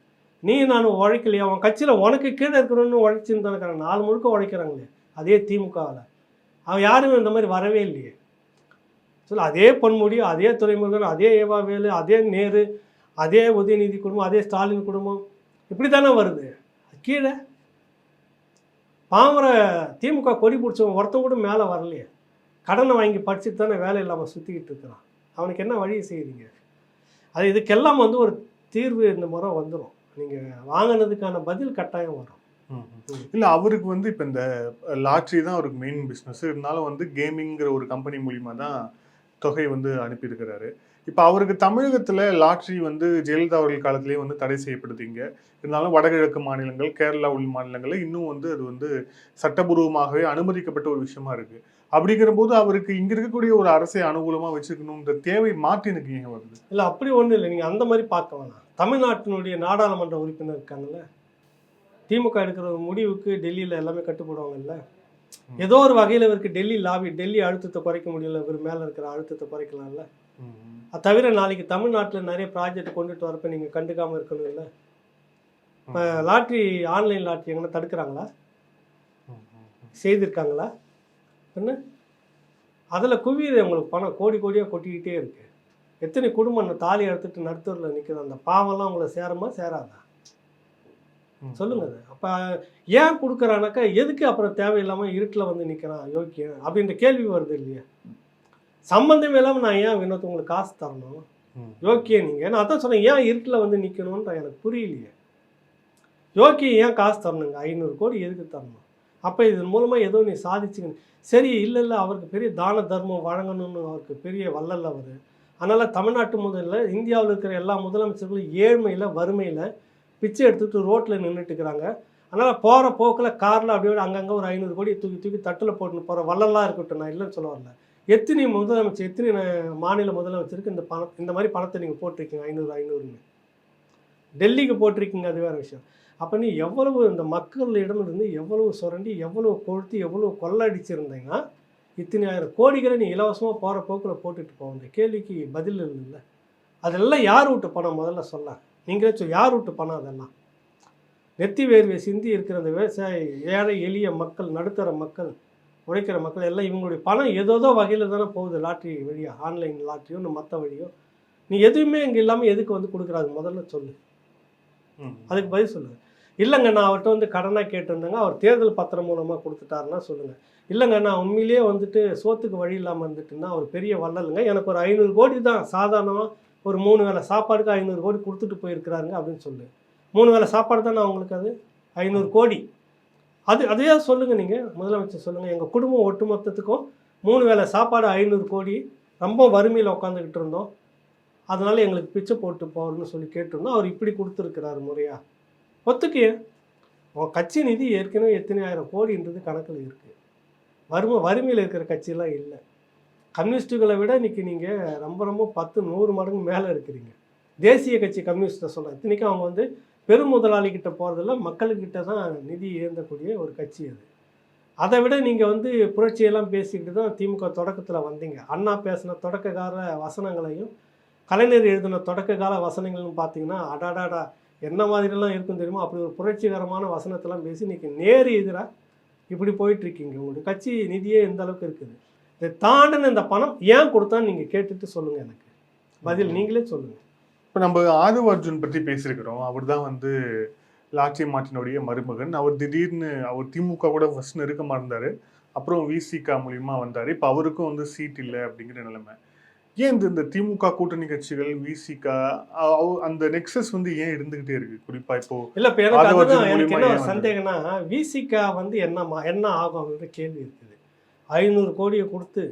நானும் உழைக்கலையா? அவன் கட்சியில் உனக்கு கீழே இருக்கிறோன்னு உழைச்சின்னு தானே இருக்கிறாங்க. 4 முழுக்க உழைக்கிறாங்களே அதே திமுகவில். அவன் யாருமே இந்த மாதிரி வரவே இல்லையே. சொல்ல அதே பொன்முடி, அதே துறைமுருகன், அதே ஏவாவேலு, அதே நேரு, அதே உதயநிதி குடும்பம், அதே ஸ்டாலின் குடும்பம் இப்படி தானே வருது. கீழே பாமர திமுக கொடி பிடிச்சவன் ஒருத்தன் கூட மேலே வரலையே. கடனை வாங்கி படிச்சுட்டு தானே வேலை இல்லாமல் சுற்றிக்கிட்டு இருக்கிறான். அவனுக்கு என்ன வழியை செய்கிறீங்க? அது இதுக்கெல்லாம் வந்து ஒரு தீர்வு இந்த முறை வந்துடும். நீங்கள் வாங்கினதுக்கான பதில் கட்டாயம் வரும். இல்லை அவருக்கு வந்து இப்போ இந்த லாட்ரி தான் அவருக்கு மெயின் பிஸ்னஸ். இருந்தாலும் வந்து கேமிங்கிற ஒரு கம்பெனி மூலிமா தான் தொகை வந்து அனுப்பியிருக்கிறாரு. இப்போ அவருக்கு தமிழகத்தில் லாட்ரி வந்து ஜெயலலிதா அவர்கள் காலத்திலேயே வந்து தடை செய்யப்படுதுங்க. இருந்தாலும் வடகிழக்கு மாநிலங்கள், கேரளா உள் மாநிலங்களில் இன்னும் வந்து அது வந்து சட்டபூர்வமாகவே அனுமதிக்கப்பட்ட ஒரு விஷயமா இருக்குது. அப்படிங்கிற போது அவருக்கு இங்கே இருக்கக்கூடிய ஒரு அரசை அனுகூலமாக வச்சுக்கணுன்ற தேவை மாற்றினுக்கு ஏன் வருது? இல்லை அப்படி ஒன்றும் இல்லை. நீங்கள் அந்த மாதிரி பார்க்க வேணாம். தமிழ்நாட்டினுடைய நாடாளுமன்ற உறுப்பினர் இருக்காங்கல்ல, திமுக எடுக்கிற ஒரு முடிவுக்கு டெல்லியில் எல்லாமே கட்டுப்படுவாங்கல்ல. ஏதோ ஒரு வகையில் இவருக்கு டெல்லி அழுத்தத்தை குறைக்க முடியல, இவர் மேலே இருக்கிற அழுத்தத்தை குறைக்கலாம்ல. அது தவிர நாளைக்கு தமிழ்நாட்டில் நிறைய ப்ராஜெக்ட் கொண்டுட்டு வரப்ப நீங்கள் கண்டுக்காமல் இருக்கணும் இல்லை. இப்போ லாட்ரி ஆன்லைன் லாட்ரி எங்கன்னா தடுக்கிறாங்களா? செய்திருக்காங்களா? என்ன அதில் குவியுது உங்களுக்கு பணம் கோடியாக கொட்டிக்கிட்டே இருக்கு. எத்தனை குடும்பம் தாலி எடுத்துட்டு நடுத்தூரில் நிற்குது. அந்த பாவம்லாம் உங்களை சேருமா சேராதா சொல்லுங்க. அப்போ ஏன் கொடுக்குறானாக்கா எதுக்கு அப்புறம் தேவையில்லாமல் இருட்டில் வந்து நிற்கிறான் யோக்கியம் அப்படின்ற கேள்வி வருது இல்லையா? சம்பந்தமே இல்லாமல் நான் ஏன் இன்னொருத்தவங்களுக்கு காசு தரணும்? யோக்கியம் நீங்கள் நான் அதான் சொன்னேன், ஏன் இருட்டில் வந்து நிற்கணுன்ற எனக்கு புரியலையே. யோக்கியம் ஏன் காசு தரணுங்க? 500 கோடி எதுக்கு தரணும்? அப்போ இதன் மூலமாக ஏதோ நீ சாதிச்சுக்கணும். சரி இல்லை அவருக்கு பெரிய தான தர்மம் வழங்கணும்னு அவருக்கு பெரிய வள்ளல் அவர். அதனால் தமிழ்நாட்டு முதல்ல இந்தியாவில் இருக்கிற எல்லா முதலமைச்சர்களும் ஏழ்மையில் வறுமையில் பிச்சை எடுத்துகிட்டு ரோட்டில் நின்றுட்டு இருக்கிறாங்க. அதனால் போகிற போக்கில் காரில் அப்படியே அங்கங்கே ஒரு 500 கோடி தூக்கி தட்டில் போட்டுன்னு போகிற வள்ளலாக இருக்கட்டும். நான் இல்லைன்னு சொல்ல வரல. எத்தனை முதலமைச்சர் மாநில முதலமைச்சருக்கு இந்த மாதிரி பணத்தை நீங்கள் போட்டிருக்கீங்க 500 500ன்னு? டெல்லிக்கு போட்டிருக்கீங்க, அது வேறு விஷயம். அப்போ நீ எவ்வளவு இந்த மக்களிடமிருந்து எவ்வளவு சுரண்டி, எவ்வளவு கொழுத்து, எவ்வளவு கொள்ளடிச்சிருந்தீங்கன்னா இத்தனை ஆயிரம் கோடிகளை நீ இலவசமாக போகிற போக்கில் போட்டுட்டு போக. இந்த கேள்விக்கு பதில் இல்லைல்ல. அதெல்லாம் யார் விட்டு பணம் முதல்ல சொல்ல? நீங்களே யார் விட்டு பணம்? அதெல்லாம் நெத்தி வேர்வை சிந்தி இருக்கிற அந்த விவசாய ஏழை எளிய மக்கள், நடுத்தர மக்கள், உழைக்கிற மக்கள் எல்லாம் இவங்களுடைய பணம் ஏதோதோ வகையில் தானே போகுது. லாட்ரி வழியா, ஆன்லைன் லாட்ரியோ இன்னும் மற்ற வழியோ. நீ எதுவுமே இங்கே இல்லாமல் எதுக்கு வந்து கொடுக்குறாங்க முதல்ல சொல்லு. அதுக்கு பதில் சொல்லுங்கள். இல்லைங்க, நான் அவர்கிட்ட வந்து கடனாக கேட்டிருந்தேங்க, அவர் தேர்தல் பத்திரம் மூலமாக கொடுத்துட்டாருன்னா சொல்லுங்கள். இல்லைங்க, நான் உண்மையிலேயே வந்துட்டு சோத்துக்கு வழி இல்லாமல் இருந்துட்டுன்னா அவர் பெரிய வள்ளலுங்க, எனக்கு ஒரு 500 கோடி தான் சாதாரணமாக ஒரு 3 வேளை சாப்பாடுக்கு 500 கோடி கொடுத்துட்டு போயிருக்கிறாருங்க அப்படின்னு சொல்லு. 3 வேளை சாப்பாடு தானே அவங்களுக்கு அது 500 கோடி. அதையே சொல்லுங்கள். நீங்கள் முதலமைச்சர் சொல்லுங்கள், எங்கள் குடும்பம் ஒட்டுமொத்தத்துக்கும் 3 வேளை சாப்பாடு 500 கோடி, ரொம்ப வறுமையில் உட்காந்துக்கிட்டு இருந்தோம், அதனால் எங்களுக்கு பிச்சை போட்டு போகிறோன்னு சொல்லி கேட்டிருந்தோம், அவர் இப்படி கொடுத்துருக்கிறாரு முறையா. ஒத்துக்கு உன் கட்சி நிதி ஏற்கனவே எத்தனை ஆயிரம் கோடின்றது கணக்கில் இருக்குது. வறுமையில் இருக்கிற கட்சியெல்லாம் இல்லை. கம்யூனிஸ்ட்டுகளை விட இன்றைக்கி நீங்கள் ரொம்ப ரொம்ப 10-100 மடங்கு மேலே இருக்கிறீங்க. தேசிய கட்சி கம்யூனிஸ்ட்டை சொல்கிறேன். இத்தனைக்கும் அவங்க வந்து பெரும் முதலாளிகிட்ட போகிறதில்ல, மக்கள்கிட்ட தான் நிதி ஏந்தக்கூடிய ஒரு கட்சி அது. அதை விட நீங்கள் வந்து புரட்சியெல்லாம் பேசிக்கிட்டு தான் திமுக தொடக்கத்தில் வந்தீங்க. அண்ணா பேசின தொடக்க கால வசனங்களையும் கலைஞர் எழுதின தொடக்க கால வசனங்கள்னு பார்த்தீங்கன்னா அடாடாடா என்ன மாதிரிலாம் இருக்கும் தெரியுமா? அப்படி ஒரு புரட்சிகரமான வசனத்தெல்லாம் பேசி இன்றைக்கி நேரு எதிராக இப்படி போயிட்டுருக்கீங்க. உங்களுடைய கட்சி நிதியே எந்த அளவுக்கு இருக்குது. இதை தாண்டின இந்த பணம் ஏன் கொடுத்தான்னு நீங்கள் கேட்டுட்டு சொல்லுங்கள். எனக்கு பதில் நீங்களே சொல்லுங்கள். இப்போ நம்ம ஆதவ அர்ஜுன் பற்றி பேசியிருக்கிறோம். அவர் தான் வந்து லாட்சி மார்ட்டினுடைய மருமகன். அவர் திடீர்னு அவர் திமுக கூட ஃபர்ஸ்ட் நெருக்கமாக இருந்தார், அப்புறம் விசிகா மூலிமா வந்தார். இப்போ அவருக்கும் வந்து சீட் இல்லை அப்படிங்கிற நிலைமை. ஏன் இந்த திமுக கூட்டணி கட்சிகள் விசிகா அந்த நெக்ஸஸ் வந்து ஏன் இருந்துகிட்டே இருக்கு? குறிப்பா இப்போ இல்ல, இப்போ எனக்கு என்ன சந்தேகம்னா, விசிகா வந்து என்ன ஆகும் கேள்வி இருக்குது. 500 கோடியை கொடுத்து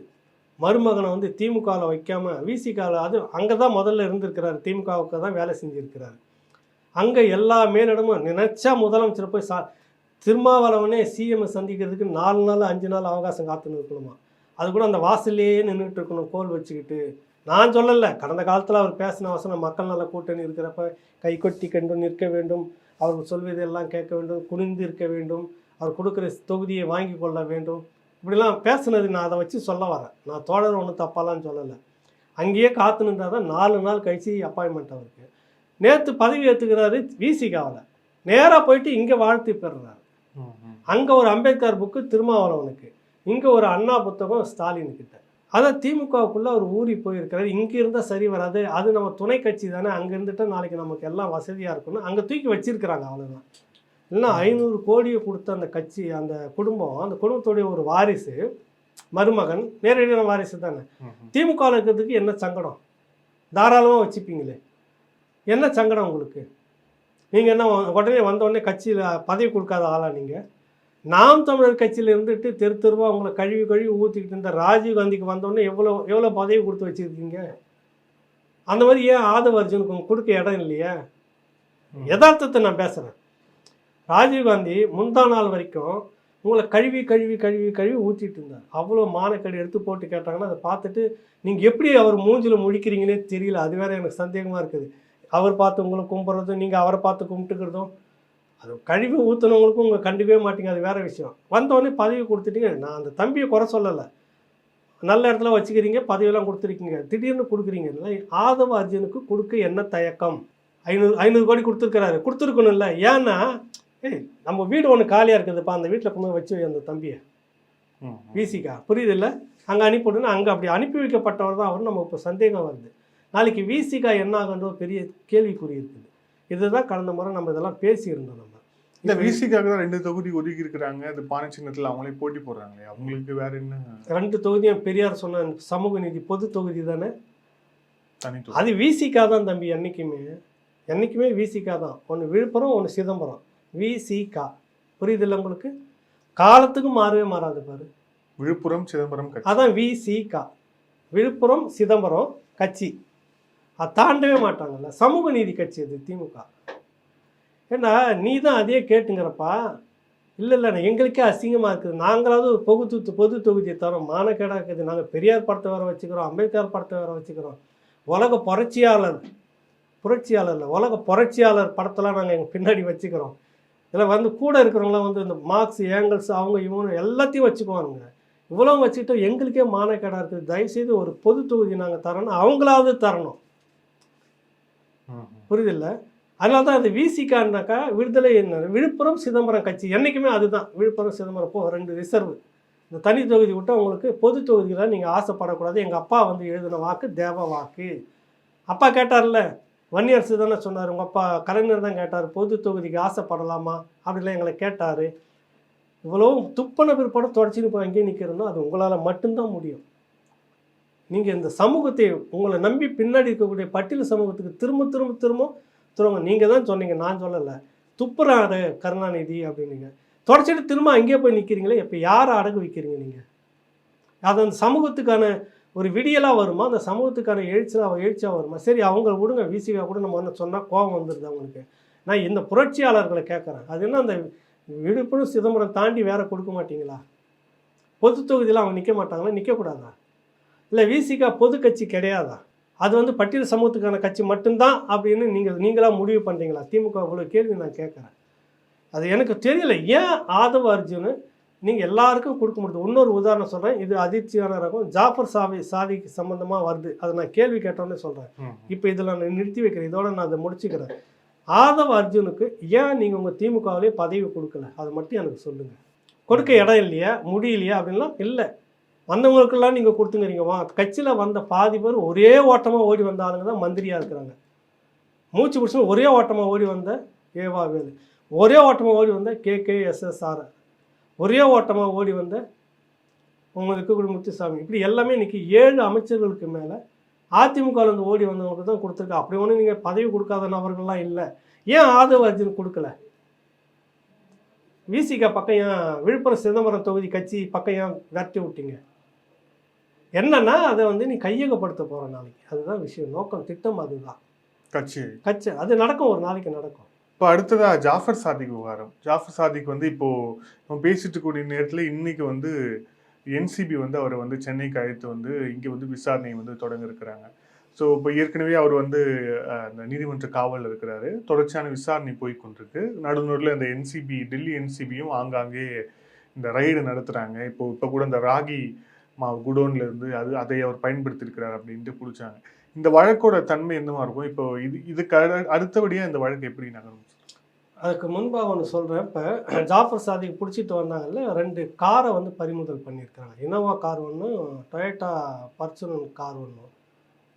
மருமகனை வந்து திமுகவில் வைக்காம விசிகாவில், அது அங்கே தான் முதல்ல இருந்திருக்கிறாரு, திமுகவுக்கு தான் வேலை செஞ்சுருக்கிறாரு. அங்கே எல்லா மேலிடமும் நினைச்சா முதலமைச்சர் போய் திருமாவளவனே சிஎம் சந்திக்கிறதுக்கு 4 நாள் 5 நாள் அவகாசம் காத்துன்னு இருக்கணுமா? அது கூட அந்த வாசல்லையே நின்றுட்டு இருக்கணும் கோல் வச்சுக்கிட்டு. நான் சொல்லலை, கடந்த காலத்தில் அவர் பேசின வசனம் மக்கள் நல்ல கூட்டணி இருக்கிறப்ப கை கொட்டி கண்டு நிற்க வேண்டும், அவர் சொல்வதெல்லாம் கேட்க வேண்டும், குனிந்து இருக்க வேண்டும், அவர் கொடுக்குற தொகுதியை வாங்கி கொள்ள வேண்டும், இப்படிலாம் பேசுனது. நான் அதை வச்சு சொல்ல வரேன். நான் தோழர் ஒன்றும் தப்பாலான்னு சொல்லலை. அங்கேயே காத்து நின்றால் தான் 4 நாள் கழிச்சு அப்பாயின்மெண்ட் அவருக்கு. நேற்று பதவி ஏற்றுக்கிறாரு விசிகாவில், நேராக போயிட்டு இங்கே வாழ்த்து பெறுறாரு. அங்கே ஒரு அம்பேத்கர் புக்கு திருமாவளவனுக்கு, இங்கே ஒரு அண்ணா புத்தகம் ஸ்டாலின்கிட்ட. அதான் திமுகவுக்குள்ளே அவர் ஊறி போயிருக்கிறார். இங்கே இருந்தால் சரி வராது, அது நம்ம துணை கட்சி தானே, அங்கே இருந்துட்டால் நாளைக்கு நமக்கு எல்லாம் வசதியாக இருக்கணும், அங்கே தூக்கி வச்சிருக்கிறாங்க, அவ்வளோதான். இல்லைன்னா 500 கோடியை கொடுத்த அந்த கட்சி, அந்த குடும்பம், அந்த குடும்பத்துடைய ஒரு வாரிசு மருமகன், நேரடியான வாரிசு தானே. திமுகவில் இருக்கிறதுக்கு என்ன சங்கடம்? தாராளமாக வச்சுப்பீங்களே, என்ன சங்கடம் உங்களுக்கு? நீங்கள் என்ன உடனே வந்தோடனே கட்சியில் பதவி கொடுக்காத ஆளா நீங்கள்? நாம் தமிழர் கட்சியில் இருந்துட்டு தெருவாக உங்களை கழுவி ஊற்றிக்கிட்டு இருந்த ராஜீவ்காந்திக்கு வந்தோடனே எவ்வளோ பதவி கொடுத்து வச்சுருக்கீங்க. அந்த மாதிரி ஏன் ஆதவ அர்ஜுனுக்கு கொடுக்க இடம் இல்லையா? யதார்த்தத்தை நான் பேசுகிறேன். ராஜீவ்காந்தி முந்தா நாள் வரைக்கும் உங்களை கழுவி ஊற்றிட்டு இருந்தார். அவ்வளோ மானக்கடி எடுத்து போட்டு கேட்டாங்கன்னா அதை பார்த்துட்டு நீங்கள் எப்படி அவர் மூஞ்சில் முழிக்கிறீங்கன்னே தெரியல. அது வேறு எனக்கு சந்தேகமாக இருக்குது. அவர் பார்த்து உங்களை கும்பிட்றதும், நீங்கள் அவரை பார்த்து கும்பிட்டுக்கிறதும், அது கழிவு ஊற்றுனவங்களுக்கும் உங்களை கண்டுக்கவே மாட்டீங்க, அது வேறு விஷயம். வந்தோடனே பதவி கொடுத்துட்டீங்க. நான் அந்த தம்பியை குறை சொல்லலை, நல்ல இடத்துல வச்சுக்கிறீங்க, பதவியெல்லாம் கொடுத்துருக்கீங்க, திடீர்னு கொடுக்குறீங்க. இல்லை, ஆதவ அர்ஜுனுக்கு கொடுக்க என்ன தயக்கம்? 500 கோடி கொடுத்துருக்கணும் இல்லை? ஏன்னா நம்ம வீடு ஒன்று காலியாக இருக்குதுப்பா, அந்த வீட்டில் கொண்டு வச்சு அந்த தம்பியை விசிகா, புரியுது இல்லை? அங்கே அனுப்பிவிடுன்னு அங்கே அப்படி அனுப்பி வைக்கப்பட்டவர் தான் அவர். நம்ம இப்போ சந்தேகம் வருது, நாளைக்கு விசிகா என்ன ஆகுன்ற பெரிய கேள்விக்குறி இருக்குது. இதுதான் கடந்த முறை நம்ம இதெல்லாம் பேசியிருந்தோம். நம்ம இந்த விசிகாக தான் 2 தொகுதி ஒதுக்கி இருக்கிறாங்க. அது பானை சின்னத்தில் அவங்களே போட்டி போடுறாங்க. அவங்களுக்கு வேற என்ன? 2 தொகுதியும் பெரியார் சொன்ன சமூக நீதி பொது தொகுதி தானே, அது விசிகா தான் தம்பி. என்றைக்குமே விசிகா தான். ஒன்று விழுப்புரம், ஒன்று சிதம்பரம், விசிகா. புரியுதில்லை உங்களுக்கு? காலத்துக்கும் மாறவே மாறாது பாரு. விழுப்புரம் சிதம்பரம் அதான் விசிகா, விழுப்புரம் சிதம்பரம் கட்சி. அதை தாண்டவே மாட்டாங்கல்ல. சமூக நீதி கட்சி அது திமுக. ஏன்னா நீ தான் அதே கேட்டுங்கிறப்பா. இல்லை எங்களுக்கே அசிங்கமாக இருக்குது. நாங்களாவது பொது தொகுதியை தரோம், மானக்கேடாக இருக்குது. நாங்கள் பெரியார் படத்தை வேறு வச்சுக்கிறோம், அம்பேத்கர் படத்தை வேறு வச்சுக்கிறோம். உலக புரட்சியாளர் புரட்சியாளரில் உலக புரட்சியாளர் படத்தெல்லாம் நாங்கள் எங்கள் பின்னாடி வச்சுக்கிறோம். இதில் வந்து கூட இருக்கிறவங்களாம் வந்து இந்த மார்க்ஸ் ஏங்கல்ஸ் அவங்க இவங்க எல்லாத்தையும் வச்சுக்குவானுங்க. இவ்வளோ வச்சுக்கிட்டு எங்களுக்கே மானக்கேடாக இருக்குது. தயவுசெய்து ஒரு பொது தொகுதி நாங்கள் தரோன்னா அவங்களாவது தரணும். புரியுதில்ல? அதனால தான் அது விசிகான்னாக்கா விடுதலை என்ன விழுப்புரம் சிதம்பரம் கட்சி என்றைக்குமே அதுதான். விழுப்புரம் சிதம்பரம் 2 ரிசர்வ். இந்த தனி தொகுதி விட்டால் உங்களுக்கு பொது தொகுதியில் நீங்கள் ஆசைப்படக்கூடாது. எங்கள் அப்பா வந்து எழுதின வாக்கு தேவ வாக்கு. அப்பா கேட்டார்ல, வன்னியரசு தானே சொன்னார், உங்கள் அப்பா கலைஞர் தான் கேட்டார் பொது தொகுதிக்கு ஆசைப்படலாமா அப்படிலாம் எங்களை கேட்டார். இவ்வளோ துப்பன பிற்பாடு தொடச்சின்னு போய் அங்கேயே நிற்கிறோன்னா அது உங்களால் மட்டும்தான் முடியும். நீங்கள் இந்த சமூகத்தை உங்களை நம்பி பின்னாடி இருக்கக்கூடிய பட்டியல் சமூகத்துக்கு திரும்ப நீங்கள் தான் சொன்னீங்க, நான் சொல்லலை. துப்புறாரு கருணாநிதி அப்படின்னீங்க. தொடச்சிட்டு திரும்ப அங்கேயே போய் நிற்கிறீங்களே, இப்போ யாரை அடகு வைக்கிறீங்க நீங்கள்? அது அந்த சமூகத்துக்கான ஒரு விடியலாக வருமா, அந்த சமூகத்துக்கான எழுச்சியாக வருமா? சரி அவங்க விடுங்க, விசிகா கூட நம்ம ஒன்று சொன்னால் கோபம் வந்துடுது அவங்களுக்கு. நான் இந்த புரட்சியாளர்களை கேட்குறேன், அது என்ன அந்த விழுப்புரம் சிதம்பரம் தாண்டி வேற கொடுக்க மாட்டீங்களா? பொது தொகுதியில் அவங்க நிற்க மாட்டாங்களா? நிற்கக்கூடாதா? இல்லை விசிகா பொது கட்சி கிடையாதா? அது வந்து பட்டியல் சமூகத்துக்கான கட்சி மட்டும்தான் அப்படின்னு நீங்களாக முடிவு பண்ணுறீங்களா? திமுக இவ்வளோ கேள்வி நான் கேட்குறேன். அது எனக்கு தெரியல. ஏன் ஆதவ அர்ஜுன் நீங்கள் எல்லாருக்கும் கொடுக்க முடியுது? இன்னொரு உதாரணம் சொல்கிறேன், இது அதிர்ச்சியான ரகம். ஜாஃபர் சாதிக்கு சம்மந்தமாக வருது, அதை நான் கேள்வி கேட்டோன்னே சொல்கிறேன். இப்போ இதில் நான் நிறுத்தி வைக்கிறேன், இதோட நான் அதை முடிச்சுக்கிறேன். ஆதவ அர்ஜுனுக்கு ஏன் நீங்கள் உங்கள் திமுகவிலே பதவி கொடுக்கல? அதை மட்டும் எனக்கு சொல்லுங்கள். கொடுக்க இடம் இல்லையா, முடியலையா அப்படின்லாம் இல்லை. வந்தவங்களுக்கெல்லாம் நீங்கள் கொடுத்துங்கிறீங்க. கட்சியில் வந்த பாதி பேர் ஒரே ஓட்டமாக ஓடி வந்த ஆளுங்க தான் மந்திரியாக இருக்கிறாங்க. மூச்சு பிடிச்சுன்னு ஒரே ஓட்டமாக ஓடி வந்த ஏவா வேலு, ஒரே ஓட்டமாக ஓடி வந்த KKSSR, ஒரே ஓட்டமாக ஓடி வந்த உங்களுக்கு இருக்கக்கூடிய முத்துசாமி, இப்படி எல்லாமே இன்றைக்கி 7 அமைச்சர்களுக்கு மேலே அதிமுகவிலேருந்து ஓடி வந்தவங்களுக்கு தான் கொடுத்துருக்கா. அப்படி ஒன்றும் நீங்கள் பதவி கொடுக்காத நபர்கள்லாம் இல்லை. ஏன் ஆதவ அர்ஜுன் கொடுக்கல? விசிகா பக்கம் ஏன் விழுப்புரம் சிதம்பரம் தொகுதி கட்சி பக்கம் ஏன் விரட்டி விட்டீங்க? என்னன்னா அதை வந்து நீ கையகப்படுத்த போகிற நாளைக்கு, அதுதான் விஷயம், நோக்கம், திட்டம் அதுதான். கட்சி அது நடக்கும், ஒரு நாளைக்கு நடக்கும். இப்போ அடுத்ததா ஜாஃபர் சாதிக் விவகாரம். ஜாஃபர் சாதிக் வந்து இப்போது நம்ம பேசிட்டு கூடிய நேரத்தில் இன்றைக்கி வந்து NCB வந்து அவரை வந்து சென்னைக்கு அழைத்து வந்து இங்கே வந்து விசாரணை வந்து தொடங்க இருக்கிறாங்க. ஸோ இப்போ ஏற்கனவே அவர் வந்து அந்த நீதிமன்ற காவலில் இருக்கிறாரு, தொடர்ச்சியான விசாரணை போய்கொண்டிருக்கு. நடுநூறில் இந்த டெல்லி NCBயும் ஆங்காங்கே இந்த ரைடு நடத்துகிறாங்க. இப்போ கூட இந்த ராகி மாவு குடோன்ல இருந்து அதை அவர் பயன்படுத்தியிருக்கிறார் அப்படின்ட்டு பிடிச்சாங்க. இந்த வழக்கோட தன்மை என்னமா இருக்கும்? இப்போ இதுக்கு அடுத்தபடியாக இந்த வழக்கு எப்படி நகரும்? அதுக்கு முன்பாக ஒன்று சொல்கிறேன். இப்போ ஜாஃபர் சாதிக் பிடிச்சிட்டு வந்தாங்கல்ல, 2 காரை வந்து பறிமுதல் பண்ணியிருக்கிறாங்க. இனோவா கார் ஒன்று, டொயோட்டா பர்ச்சுனர் கார் ஒன்று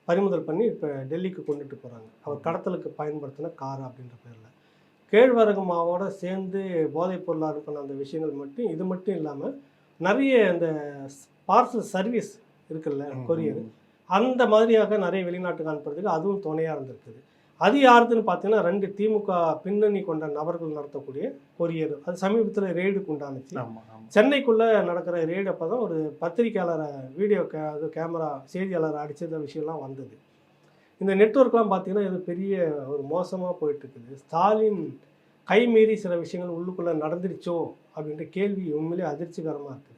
பறிமுதல் பண்ணி இப்போ டெல்லிக்கு கொண்டுட்டு போகிறாங்க. அவர் கடத்தலுக்கு பயன்படுத்தின கார் அப்படின்ற பேரில். கேழ்வரகு மாவோட சேர்ந்து போதைப் பொருள் அனுப்பின அந்த விஷயங்கள் மட்டும், இது மட்டும் இல்லாமல் நிறைய இந்த பார்சல் சர்வீஸ் இருக்குல்ல, கொரியர், அந்த மாதிரியாக நிறைய வெளிநாட்டுக்கு அனுப்புறதுக்கு அதுவும் துணையாக இருந்திருக்குது. அது யாருதுன்னு பார்த்தீங்கன்னா 2 திமுக பின்னணி கொண்ட நபர்கள் நடத்தக்கூடிய கொரியர். அது சமீபத்தில் ரெய்டுக்கு உண்டானுச்சு. சென்னைக்குள்ளே நடக்கிற ரெய்டு அப்போ தான் ஒரு பத்திரிக்கையாளரை வீடியோ கேமரா செய்தியாளரை அடிச்சத விஷயம்லாம் வந்தது. இந்த நெட்வொர்க்லாம் பார்த்தீங்கன்னா இது பெரிய ஒரு மோசமாக போயிட்டுருக்குது. ஸ்டாலின் கைமீறி சில விஷயங்கள் உள்ளுக்குள்ளே நடந்துருச்சோ அப்படின்ற கேள்வி உண்மையிலே அதிர்ச்சிகரமாக இருக்குது.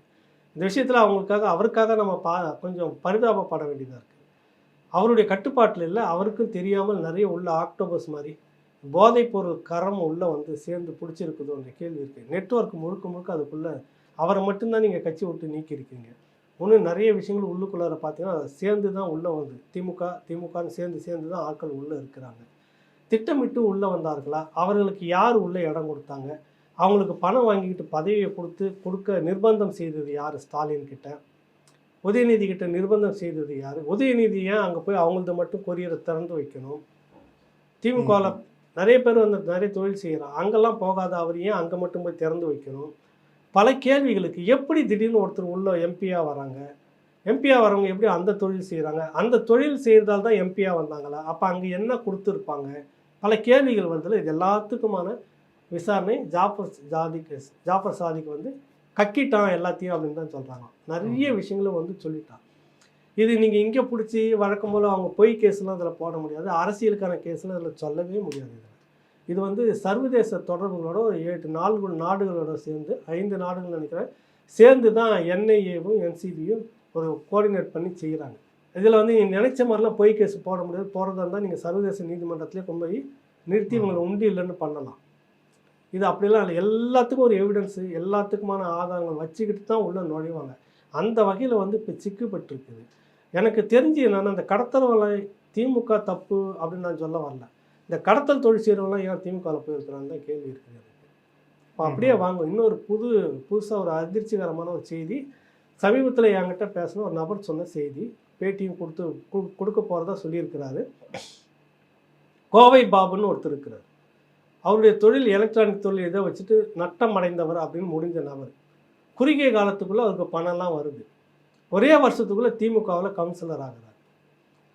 இந்த விஷயத்தில் அவருக்காக நம்ம கொஞ்சம் பரிதாபப்பட வேண்டியதாக இருக்குது. அவருடைய கட்டுப்பாட்டில் இல்லை, அவருக்கும் தெரியாமல் நிறைய உள்ள ஆக்டோபஸ் மாதிரி போதைப்பொருள் கரம் உள்ளே வந்து சேர்ந்து பிடிச்சிருக்குதோன்ற கேள்வி இருக்குது. நெட்வொர்க் முழுக்க அதுக்குள்ளே அவரை மட்டும்தான் நீங்கள் கட்சி விட்டு நீக்கியிருக்கீங்க. இன்னும் நிறைய விஷயங்கள் உள்ளுக்குள்ளார பார்த்தீங்கன்னா அதை சேர்ந்து தான் உள்ளே வந்து திமுகன்னு சேர்ந்து தான் ஆட்கள் உள்ளே இருக்கிறாங்க. திட்டமிட்டு உள்ளே வந்தார்களா? அவர்களுக்கு யார் உள்ளே இடம் கொடுத்தாங்க? அவங்களுக்கு பணம் வாங்கிக்கிட்டு பதவியை கொடுக்க நிர்பந்தம் செய்தது யார்? ஸ்டாலின் கிட்ட. உதயநிதி கிட்ட நிர்பந்தம் செய்தது யார்? உதயநிதி ஏன் அங்கே போய் அவங்கள்ட்ட மட்டும் கொரியரை திறந்து வைக்கணும்? திமுகவில் நிறைய பேர் வந்து நிறைய தொழில் செய்கிறான், அங்கெல்லாம் போகாத அவர் ஏன் அங்கே மட்டும் போய் திறந்து வைக்கணும்? பல கேள்விகளுக்கு எப்படி திடீர்னு ஒருத்தர் உள்ள எம்பியாக வராங்க? எம்பியாக வரவங்க எப்படி அந்த தொழில் செய்கிறாங்க? அந்த தொழில் செய்கிறதால தான் எம்பியாக வந்தாங்களா? அப்போ அங்கே என்ன கொடுத்துருப்பாங்க? பல கேள்விகள் வருதில்ல. இது எல்லாத்துக்குமான விசாரணை ஜாஃபர் சாதிக்கு வந்து கக்கிட்டான் எல்லாத்தையும் அப்படின்னு தான் சொல்கிறாங்க. நிறைய விஷயங்களும் வந்து சொல்லிட்டான். இது நீங்கள் இங்கே பிடிச்சி வழக்கம் போல் அவங்க பொய் கேஸ்லாம் அதில் போட முடியாது, அரசியலுக்கான கேஸ்லாம் அதில் சொல்லவே முடியாது. இது வந்து சர்வதேச தொடர்புகளோட ஒரு 7 நாடுகளோட சேர்ந்து 5 நாடுகள் நினைக்கிறேன் சேர்ந்து தான் NIAவும் NCBயும் ஒரு கோஆர்டினேட் பண்ணி செய்கிறாங்க. இதில் வந்து நீங்கள் நினைச்ச மாதிரிலாம் பொய் கேஸ் போட முடியாது. போகிறதா இருந்தால் நீங்கள் சர்வதேச நீதிமன்றத்திலே கொண்டு போய் நிறுத்தி உங்களை உண்டு இல்லைன்னு பண்ணலாம். இது அப்படிலாம் இல்லை. எல்லாத்துக்கும் ஒரு எவிடன்ஸு, எல்லாத்துக்குமான ஆதாரங்கள் வச்சுக்கிட்டு தான் உள்ளே நுழைவாங்க. அந்த வகையில் வந்து இப்போ சிக்கப்பட்டிருக்குது. எனக்கு தெரிஞ்சு என்னென்னா, அந்த கடத்தல்களை திமுக தப்பு அப்படின்னு நான் சொல்ல வரல. இந்த கடத்தல் தொழில் செய்கிறவங்களாம் ஏன் திமுகவில் போயிருக்கிறான்னு தான் கேள்வி இருக்குது எனக்கு. இப்போ அப்படியே வாங்க, இன்னொரு புதுசாக ஒரு அதிர்ச்சிகரமான ஒரு செய்தி சமீபத்தில் என்கிட்ட பேசின ஒரு நபர் சொன்ன செய்தி, பேட்டியும் கொடுக்க போகிறதா சொல்லியிருக்கிறாரு. கோவை பாபுன்னு ஒருத்தர் இருக்கிறார். அவருடைய தொழில் எலக்ட்ரானிக் தொழில் இதை வச்சுட்டு நட்டம் அடைந்தவர் அப்படின்னு முடிஞ்ச நபர். குறுகிய காலத்துக்குள்ளே அவருக்கு பணம்லாம் வருது. ஒரே வருஷத்துக்குள்ளே திமுகவில் கவுன்சிலர் ஆகிறார்.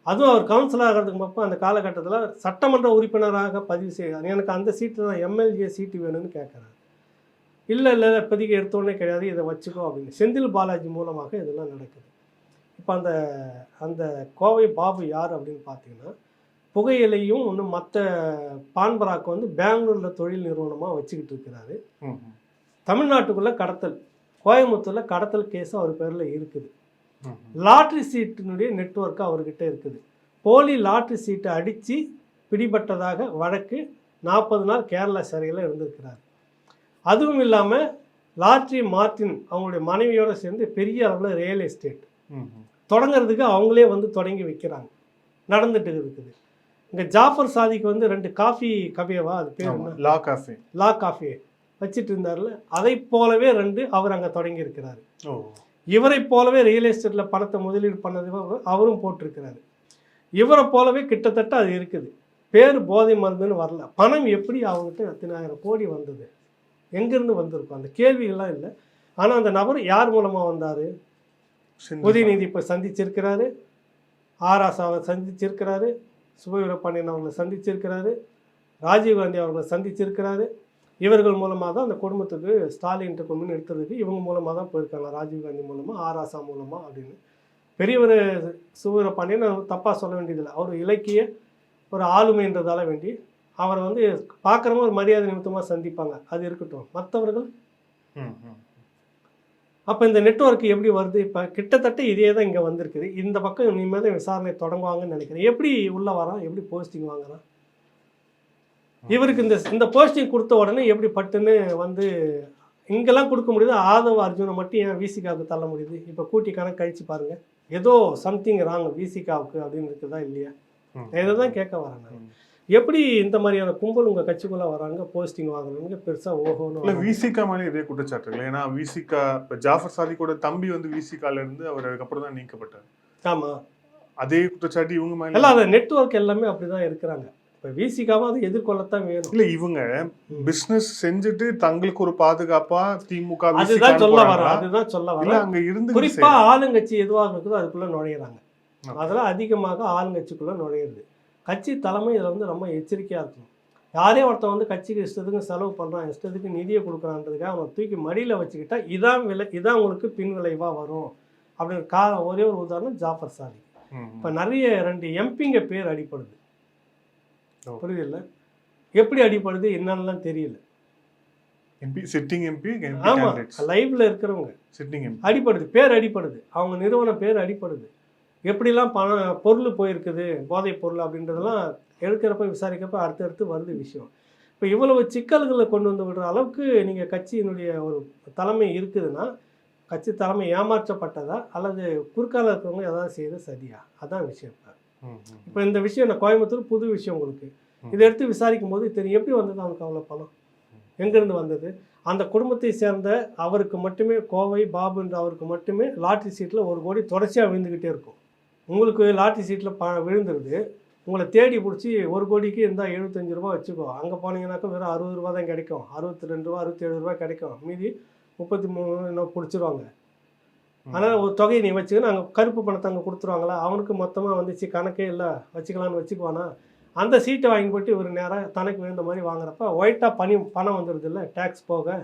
அதுவும் அவர் கவுன்சிலர் ஆகிறதுக்கு அப்போ அந்த காலகட்டத்தில் சட்டமன்ற உறுப்பினராக பதிவு செய்கிறார். எனக்கு அந்த சீட்டு தான் எம்எல்ஏ சீட்டு வேணும்னு கேட்குறாரு. இல்லை இப்போதைக்கு எடுத்தோடனே கிடையாது, இதை வச்சுக்கோ அப்படின்னு செந்தில் பாலாஜி மூலமாக இதெல்லாம் நடக்குது. இப்போ அந்த கோவை பாபு யார் அப்படின்னு பார்த்தீங்கன்னா, புகையிலையும் இன்னும் மற்ற பான்பராக்கு வந்து பெங்களூரில் தொழில் நிறுவனமாக வச்சுக்கிட்டு இருக்கிறாரு. தமிழ்நாட்டுக்குள்ளே கடத்தல், கோயம்புத்தூரில் கடத்தல் கேஸ் அவர் பேரில் இருக்குது. லாட்ரி சீட்டினுடைய நெட்வொர்க்கு அவர்கிட்ட இருக்குது. போலி லாட்ரி சீட்டை அடித்து பிடிபட்டதாக வழக்கு 40 நாள் கேரளா சிறையில் இருந்திருக்கிறார். அதுவும் இல்லாமல் லாட்ரி மார்டின் அவங்களுடைய மனைவியோடு சேர்ந்து பெரிய அளவில் ரியல் எஸ்டேட் தொடங்கிறதுக்கு அவங்களே வந்து தொடங்கி வைக்கிறாங்க, நடந்துட்டு இருக்குது. இங்கே ஜாஃபர் சாதிக்கு வந்து 2 காஃபி கஃபேவா, அது பேர் என்ன, லா காஃபி வச்சுட்டு இருந்தார்ல, அதை போலவே 2 அவர் அங்கே தொடங்கி இருக்கிறாரு. இவரை போலவே ரியல் எஸ்டேட்டில் பணத்தை முதலீடு பண்ணது அவரும் போட்டிருக்கிறாரு. இவரை போலவே கிட்டத்தட்ட அது இருக்குது. பேர் போதை மருந்துன்னு வரல. பணம் எப்படி அவங்ககிட்ட 10,000 கோடி வந்தது, எங்கேருந்து வந்திருக்கும், அந்த கேள்விகள்லாம் இல்லை. ஆனால் அந்த நபர் யார் மூலமாக வந்தார்? உதயநிதி இப்போ சந்திச்சிருக்கிறாரு, ஆராசாவை சந்திச்சிருக்கிறாரு, சுபவீரபாண்டியன் அவர்களை சந்திச்சிருக்கிறாரு, ராஜீவ்காந்தி அவர்களை சந்திச்சிருக்கிறாரு. இவர்கள் மூலமாக தான் அந்த குடும்பத்துக்கு ஸ்டாலின்ட்டு கொண்டு எடுத்துறதுக்கு இவங்க மூலமாக தான் போயிருக்காங்க. ராஜீவ்காந்தி மூலமாக, ஆராசா மூலமாக அப்படின்னு. பெரியவர் சுபவீரபாண்டியன் தப்பாக சொல்ல வேண்டியதில்லை. அவர் இலக்கிய ஒரு ஆளுமைன்றதால வேண்டி அவரை வந்து பார்க்குறவங்க ஒரு மரியாதை நிமித்தமாக சந்திப்பாங்க, அது இருக்கட்டும். மற்றவர்கள் அப்போ இந்த நெட்வொர்க் எப்படி வருது? இப்போ கிட்டத்தட்ட இதே தான் இங்கே வந்திருக்குது. இந்த பக்கம் இனிமேல் தான் விசாரணை தொடங்குவாங்கன்னு நினைக்கிறேன். எப்படி உள்ளே வரான், எப்படி போஸ்டிங் வாங்குறான், இவருக்கு இந்த போஸ்டிங் கொடுத்த உடனே எப்படி பட்டுன்னு வந்து இங்கெல்லாம் கொடுக்க முடியுது. ஆதவ அர்ஜுனை மட்டும் ஏன் விசிகாவுக்கு தள்ள முடியுது? இப்போ கூட்டி கணக்கு கழிச்சு பாருங்கள், ஏதோ சம்திங் ராங் விசிகாவுக்கு அப்படின்னு இருக்குதா இல்லையா? இதை தான் கேட்க வரேன் நான். எப்படி இந்த மாதிரியான கும்பல் உங்கள் கட்சிக்குள்ளே வராங்க, போஸ்டிங் வாங்குறாங்க பெருசாக ஓஹோன்னு? இல்லை, விசிகா மேலே இதே குற்றச்சாட்டுகள். ஏன்னா விசிகா இப்போ ஜாஃபர் சாதிக்கோட தம்பி வந்து விசிகாலேருந்து அவர் அதுக்கப்புறம் தான் நீக்கப்பட்டார். ஆமாம், அதே குற்றச்சாட்டு இவங்க மேலே எல்லாம். அந்த நெட்வொர்க் எல்லாமே அப்படி தான் இருக்கிறாங்க. இப்போ விசிகாவை அதை எதிர்கொள்ளத்தான் வேணும். இல்லை, இவங்க பிஸ்னஸ் செஞ்சுட்டு தங்களுக்கு ஒரு பாதுகாப்பா திமுக அதுதான் சொல்ல வரேன். அங்கே இருந்து குறிப்பாக ஆளுங்கட்சி எதுவாக இருக்குதோ அதுக்குள்ளே நுழையிறாங்க. அதெல்லாம் அதிகமாக ஆளுங்கட்சிக்குள்ளே நுழையிறது. கட்சி தலைமை இதில் வந்து ரொம்ப எச்சரிக்கையாக இருக்கணும். யாரே ஒருத்தன் வந்து கட்சிக்கு இஷ்டத்துக்கு செலவு பண்ணுறான், இஷ்டத்துக்கு நிதியை கொடுக்குறான்றதுக்காக அவனை தூக்கி மடியில் வச்சுக்கிட்டா இதான் உங்களுக்கு பின் விளைவாக வரும் அப்படின்னு ஒரே ஒரு உதாரணம் ஜாஃபர் சாதிக். இப்போ நிறைய 2 எம்பிங்க பேர் அடிப்படுது, புரியுதில்ல? எப்படி அடிப்படுது என்னன்னெலாம் தெரியல. ஆமாம், லைவ்ல இருக்கிறவங்க அடிப்படுது, பேர் அடிப்படுது, அவங்க நிறுவன பேர் அடிப்படுது. எப்படிலாம் பொருள் போயிருக்குது, போதைப் பொருள் அப்படின்றதெல்லாம் எடுக்கிறப்ப விசாரிக்கிறப்ப அடுத்தடுத்து வருது விஷயம். இப்போ இவ்வளவு சிக்கல்களை கொண்டு வந்து விடுற அளவுக்கு நீங்கள் கட்சியினுடைய ஒரு தலைமை இருக்குதுன்னா, கட்சி தலைமை ஏமாற்றப்பட்டதா அல்லது குறுக்கால இருக்கிறவங்க ஏதாவது செய்த சதியா? அதான் விஷயம். இப்போ இந்த விஷயம் நான் கோயம்புத்தூர் புது விஷயம் உங்களுக்கு. இதை எடுத்து விசாரிக்கும் போது தெரியும் எப்படி வந்தது அவனுக்கு அவ்வளோ பணம், எங்கேருந்து வந்தது. அந்த குடும்பத்தை சேர்ந்த அவருக்கு மட்டுமே, கோவை பாபுன்ற அவருக்கு மட்டுமே லாட்ரி சீட்டில் 1 கோடி தொடர்ச்சியாக விழுந்துக்கிட்டே இருக்கும். உங்களுக்கு லாட்ரி சீட்டில் விழுந்துருது, உங்களை தேடி பிடிச்சி 1 கோடிக்கு இருந்தால் 75 ரூபா வச்சுக்கோ, அங்கே போனீங்கன்னாக்கா வெறும் 60 ரூபா தான் கிடைக்கும், 62 ரூபா 67 ரூபா கிடைக்கும், மீதி 33 பிடிச்சிருவாங்க. ஆனால் ஒரு தொகையை நீ வச்சுக்கணும், அங்கே கருப்பு பணத்தை அங்கே கொடுத்துருவாங்களா, அவனுக்கு மொத்தமாக வந்துச்சு, கணக்கே இல்லை, வச்சுக்கலான்னு வச்சுக்குவானா. அந்த சீட்டை வாங்கி போட்டு இவர் நேராக தனக்கு வேண்ட மாதிரி வாங்குறப்ப ஒயிட்டாக பணம் வந்துடுது இல்லை, டேக்ஸ் போக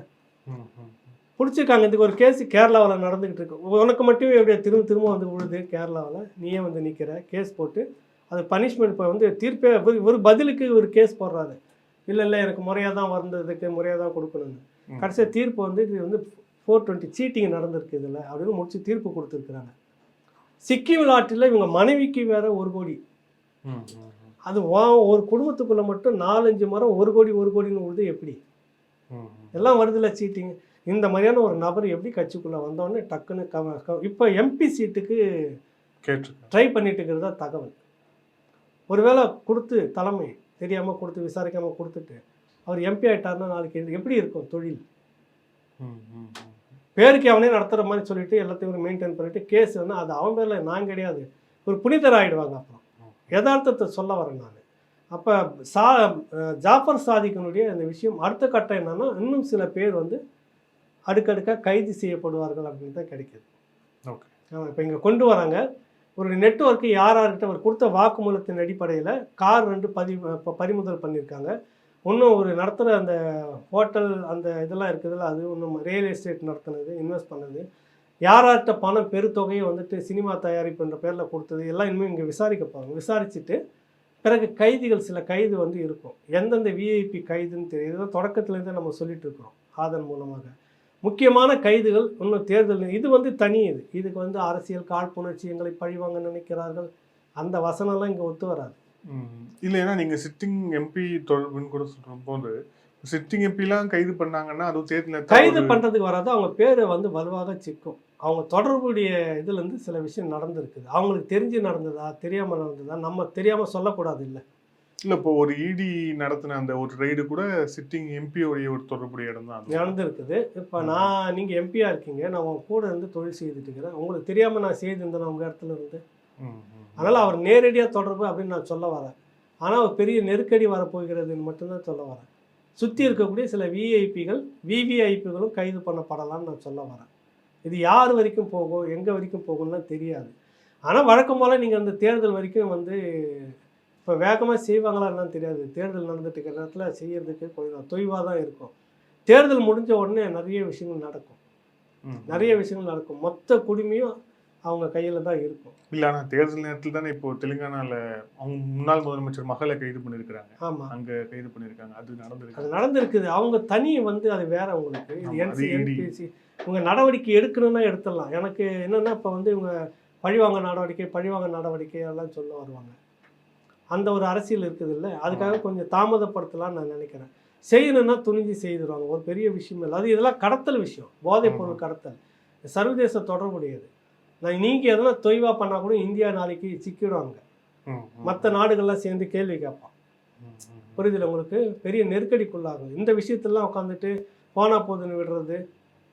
பிடிச்சிருக்காங்க. இதுக்கு ஒரு கேஸ் கேரளாவில் நடந்துக்கிட்டு இருக்கு. உனக்கு மட்டுமே எப்படியா திரும்ப வந்து விழுது கேரளாவில், நீயே வந்து நிற்கிற, கேஸ் போட்டு அது பனிஷ்மெண்ட். இப்போ வந்து தீர்ப்பே ஒரு பதிலுக்கு ஒரு கேஸ் போடுறாரு, இல்லை எனக்கு முறையாக தான் வந்ததுக்கு முறையாக தான் கொடுக்கணும்னு. கடைசியாக தீர்ப்பு வந்து இது வந்து 420 சீட்டிங் நடந்திருக்கு இதில் அப்படின்னு முடிச்சு தீர்ப்பு கொடுத்துருக்குறாங்க. சிக்கிம் லாட்டில் இவங்க மனைவிக்கு வேற 1 கோடி. அது ஒரு குடும்பத்துக்குள்ள மட்டும் 4-5 மரம் 1 கோடி 1 கோடின்னு வருது எப்படி? எல்லாம் வருதுல சீட்டிங். இந்த மாதிரியான ஒரு நபர் எப்படி கட்சிக்குள்ளே வந்தோடனே டக்குன்னு இப்போ எம்பி சீட்டுக்கு ட்ரை பண்ணிட்டு இருக்கிறதா தகவல். ஒருவேளை கொடுத்து தலைமை தெரியாமல் கொடுத்து விசாரிக்காமல் கொடுத்துட்டு அவர் எம்பி ஆகிட்டார்னா நாளைக்கு எப்படி இருக்கும் தொழில்? பேருக்கு அவனே நடத்துகிற மாதிரி சொல்லிட்டு எல்லாத்தையும் மெயின்டைன் பண்ணிட்டு கேஸ் வந்து அது அவன் பேரில் நான் கிடையாது, ஒரு புனிதர் ஆகிடுவாங்க. அப்புறம் யதார்த்தத்தை சொல்ல வரேன் நான். அப்போ ஜாஃபர் சாதிக்கினுடைய இந்த விஷயம் அடுத்த கட்டம் என்னன்னா, இன்னும் சில பேர் வந்து அடுக்கடுக்காக கைது செய்யப்படுவார்கள் அப்படின்னு தான் கிடைக்கிது. ஓகே, இப்போ இங்கே கொண்டு வராங்க ஒரு நெட்வொர்க்கு. யார்கிட்ட அவர் கொடுத்த வாக்குமூலத்தின் அடிப்படையில் கார் 2 பறிமுதல் பண்ணியிருக்காங்க. இன்னும் ஒரு நடத்துகிற அந்த ஹோட்டல் அந்த இதெல்லாம் இருக்குதுல்ல, அது இன்னும் ரியல் எஸ்டேட் நடத்துனது, இன்வெஸ்ட் பண்ணது, யார்கிட்ட பணம் பெருத்தொகையை வந்துட்டு சினிமா தயாரிப்புன்ற பேரில் கொடுத்தது எல்லாம் இன்னும் இங்கே விசாரிக்க போகிறாங்க. விசாரிச்சுட்டு பிறகு கைதிகள் சில கைது வந்து இருக்கும். எந்தெந்த விஐபி கைதுன்னு தெரியுது, தொடக்கத்துலேருந்தே நம்ம சொல்லிட்டு இருக்கிறோம். அதன் மூலமாக முக்கியமான கைதுகள் இன்னும் தேர்தல் இது வந்து தனி. இதுக்கு வந்து அரசியல் காழ்ப்புணர்ச்சி, எங்களை பழிவாங்க நினைக்கிறார்கள், அந்த வசனம்லாம் இங்கே ஒத்து வராது. இல்லை, ஏன்னா நீங்கள் சிட்டிங் எம்பி தொடர்புன்னு கூட சொல்கிற போது சிட்டிங் எம்பிலாம் கைது பண்ணாங்கன்னா அதுவும் தேர்தல் கைது பண்ணுறதுக்கு வராது. அவங்க பேர் வந்து வலுவாக சிக்கும். அவங்க தொடர்புடைய இதுலேருந்து சில விஷயம் நடந்திருக்குது. அவங்களுக்கு தெரிஞ்சு நடந்ததா தெரியாமல் நடந்ததா நம்ம தெரியாமல் சொல்லக்கூடாது. இல்லை இல்லை, இப்போ ஒரு இடி நடத்தின அந்த ஒரு ரைடு கூட சிட்டிங் எம்பியோடைய ஒரு தொடர்புடைய இடம் தான் நடந்துருக்குது. இப்போ நீங்கள் எம்பியாக இருக்கீங்க, நான் உங்க கூட இருந்து தொழில் செய்துட்டு இருக்கிறேன், உங்களுக்கு தெரியாமல் நான் செய்திருந்தேன் உங்கள் இடத்துல இருந்து. அதனால் அவர் நேரடியாக தொடர்பு அப்படின்னு நான் சொல்ல வரேன். ஆனால் ஒரு பெரிய நெருக்கடி வரப்போகிறதுன்னு மட்டும்தான் சொல்ல வரேன். சுற்றி இருக்கக்கூடிய சில விஐபிகள் விவிஐபிகளும் கைது பண்ணப்படலான்னு நான் சொல்ல வரேன். இது யார் வரைக்கும் போகும், எங்கே வரைக்கும் போகும்லாம் தெரியாது. ஆனால் வழக்கம் போல் நீங்கள் அந்த தேர்தல் வரைக்கும் வந்து இப்போ வேகமாக செய்வாங்களா என்னன்னு தெரியாது. தேர்தல் நடந்துட்டு இருக்கிற நேரத்தில் செய்யறதுக்கு கொஞ்சம் தொய்வாக தான் இருக்கும். தேர்தல் முடிஞ்ச உடனே நிறைய விஷயங்கள் நடக்கும். மொத்த குடிமையும் அவங்க கையில் தான் இருக்கும். இல்லை, ஆனால் தேர்தல் நேரத்தில் தானே இப்போ தெலுங்கானாவில் அவங்க முன்னாள் முதலமைச்சர் மகளை கைது பண்ணியிருக்கிறாங்க. ஆமாம், அங்கே கைது பண்ணியிருக்காங்க. அது நடந்திருக்குது. அவங்க தனி வந்து அது வேற. உங்களுக்கு இது என்பிசி இவங்க நடவடிக்கை எடுக்கணும்னா எடுத்துடலாம். எனக்கு என்னென்னா இப்போ வந்து இவங்க பழிவாங்க நடவடிக்கை எல்லாம் சொல்ல வருவாங்க. அந்த ஒரு அரசியல் இருக்குது இல்லை, அதுக்காக கொஞ்சம் தாமதப்படுத்தலாம்னு நான் நினைக்கிறேன். செய்யணும்னா துணிஞ்சு செய்துடுவாங்க. ஒரு பெரிய விஷயம் இல்லை. அது இதெல்லாம் கடத்தல் விஷயம், போதைப் பொருள் கடத்தல், சர்வதேச தொடர்புடையது. நீங்கள் எதனா தொய்வாக பண்ணால் கூட இந்தியா நாளைக்கு சிக்கிடுவாங்க. மற்ற நாடுகள்லாம் சேர்ந்து கேள்வி கேட்பான். புரியுதுல உங்களுக்கு? பெரிய நெருக்கடிக்குள்ளாகும். இந்த விஷயத்தெல்லாம் உட்காந்துட்டு போனால் போதுன்னு விடுறது,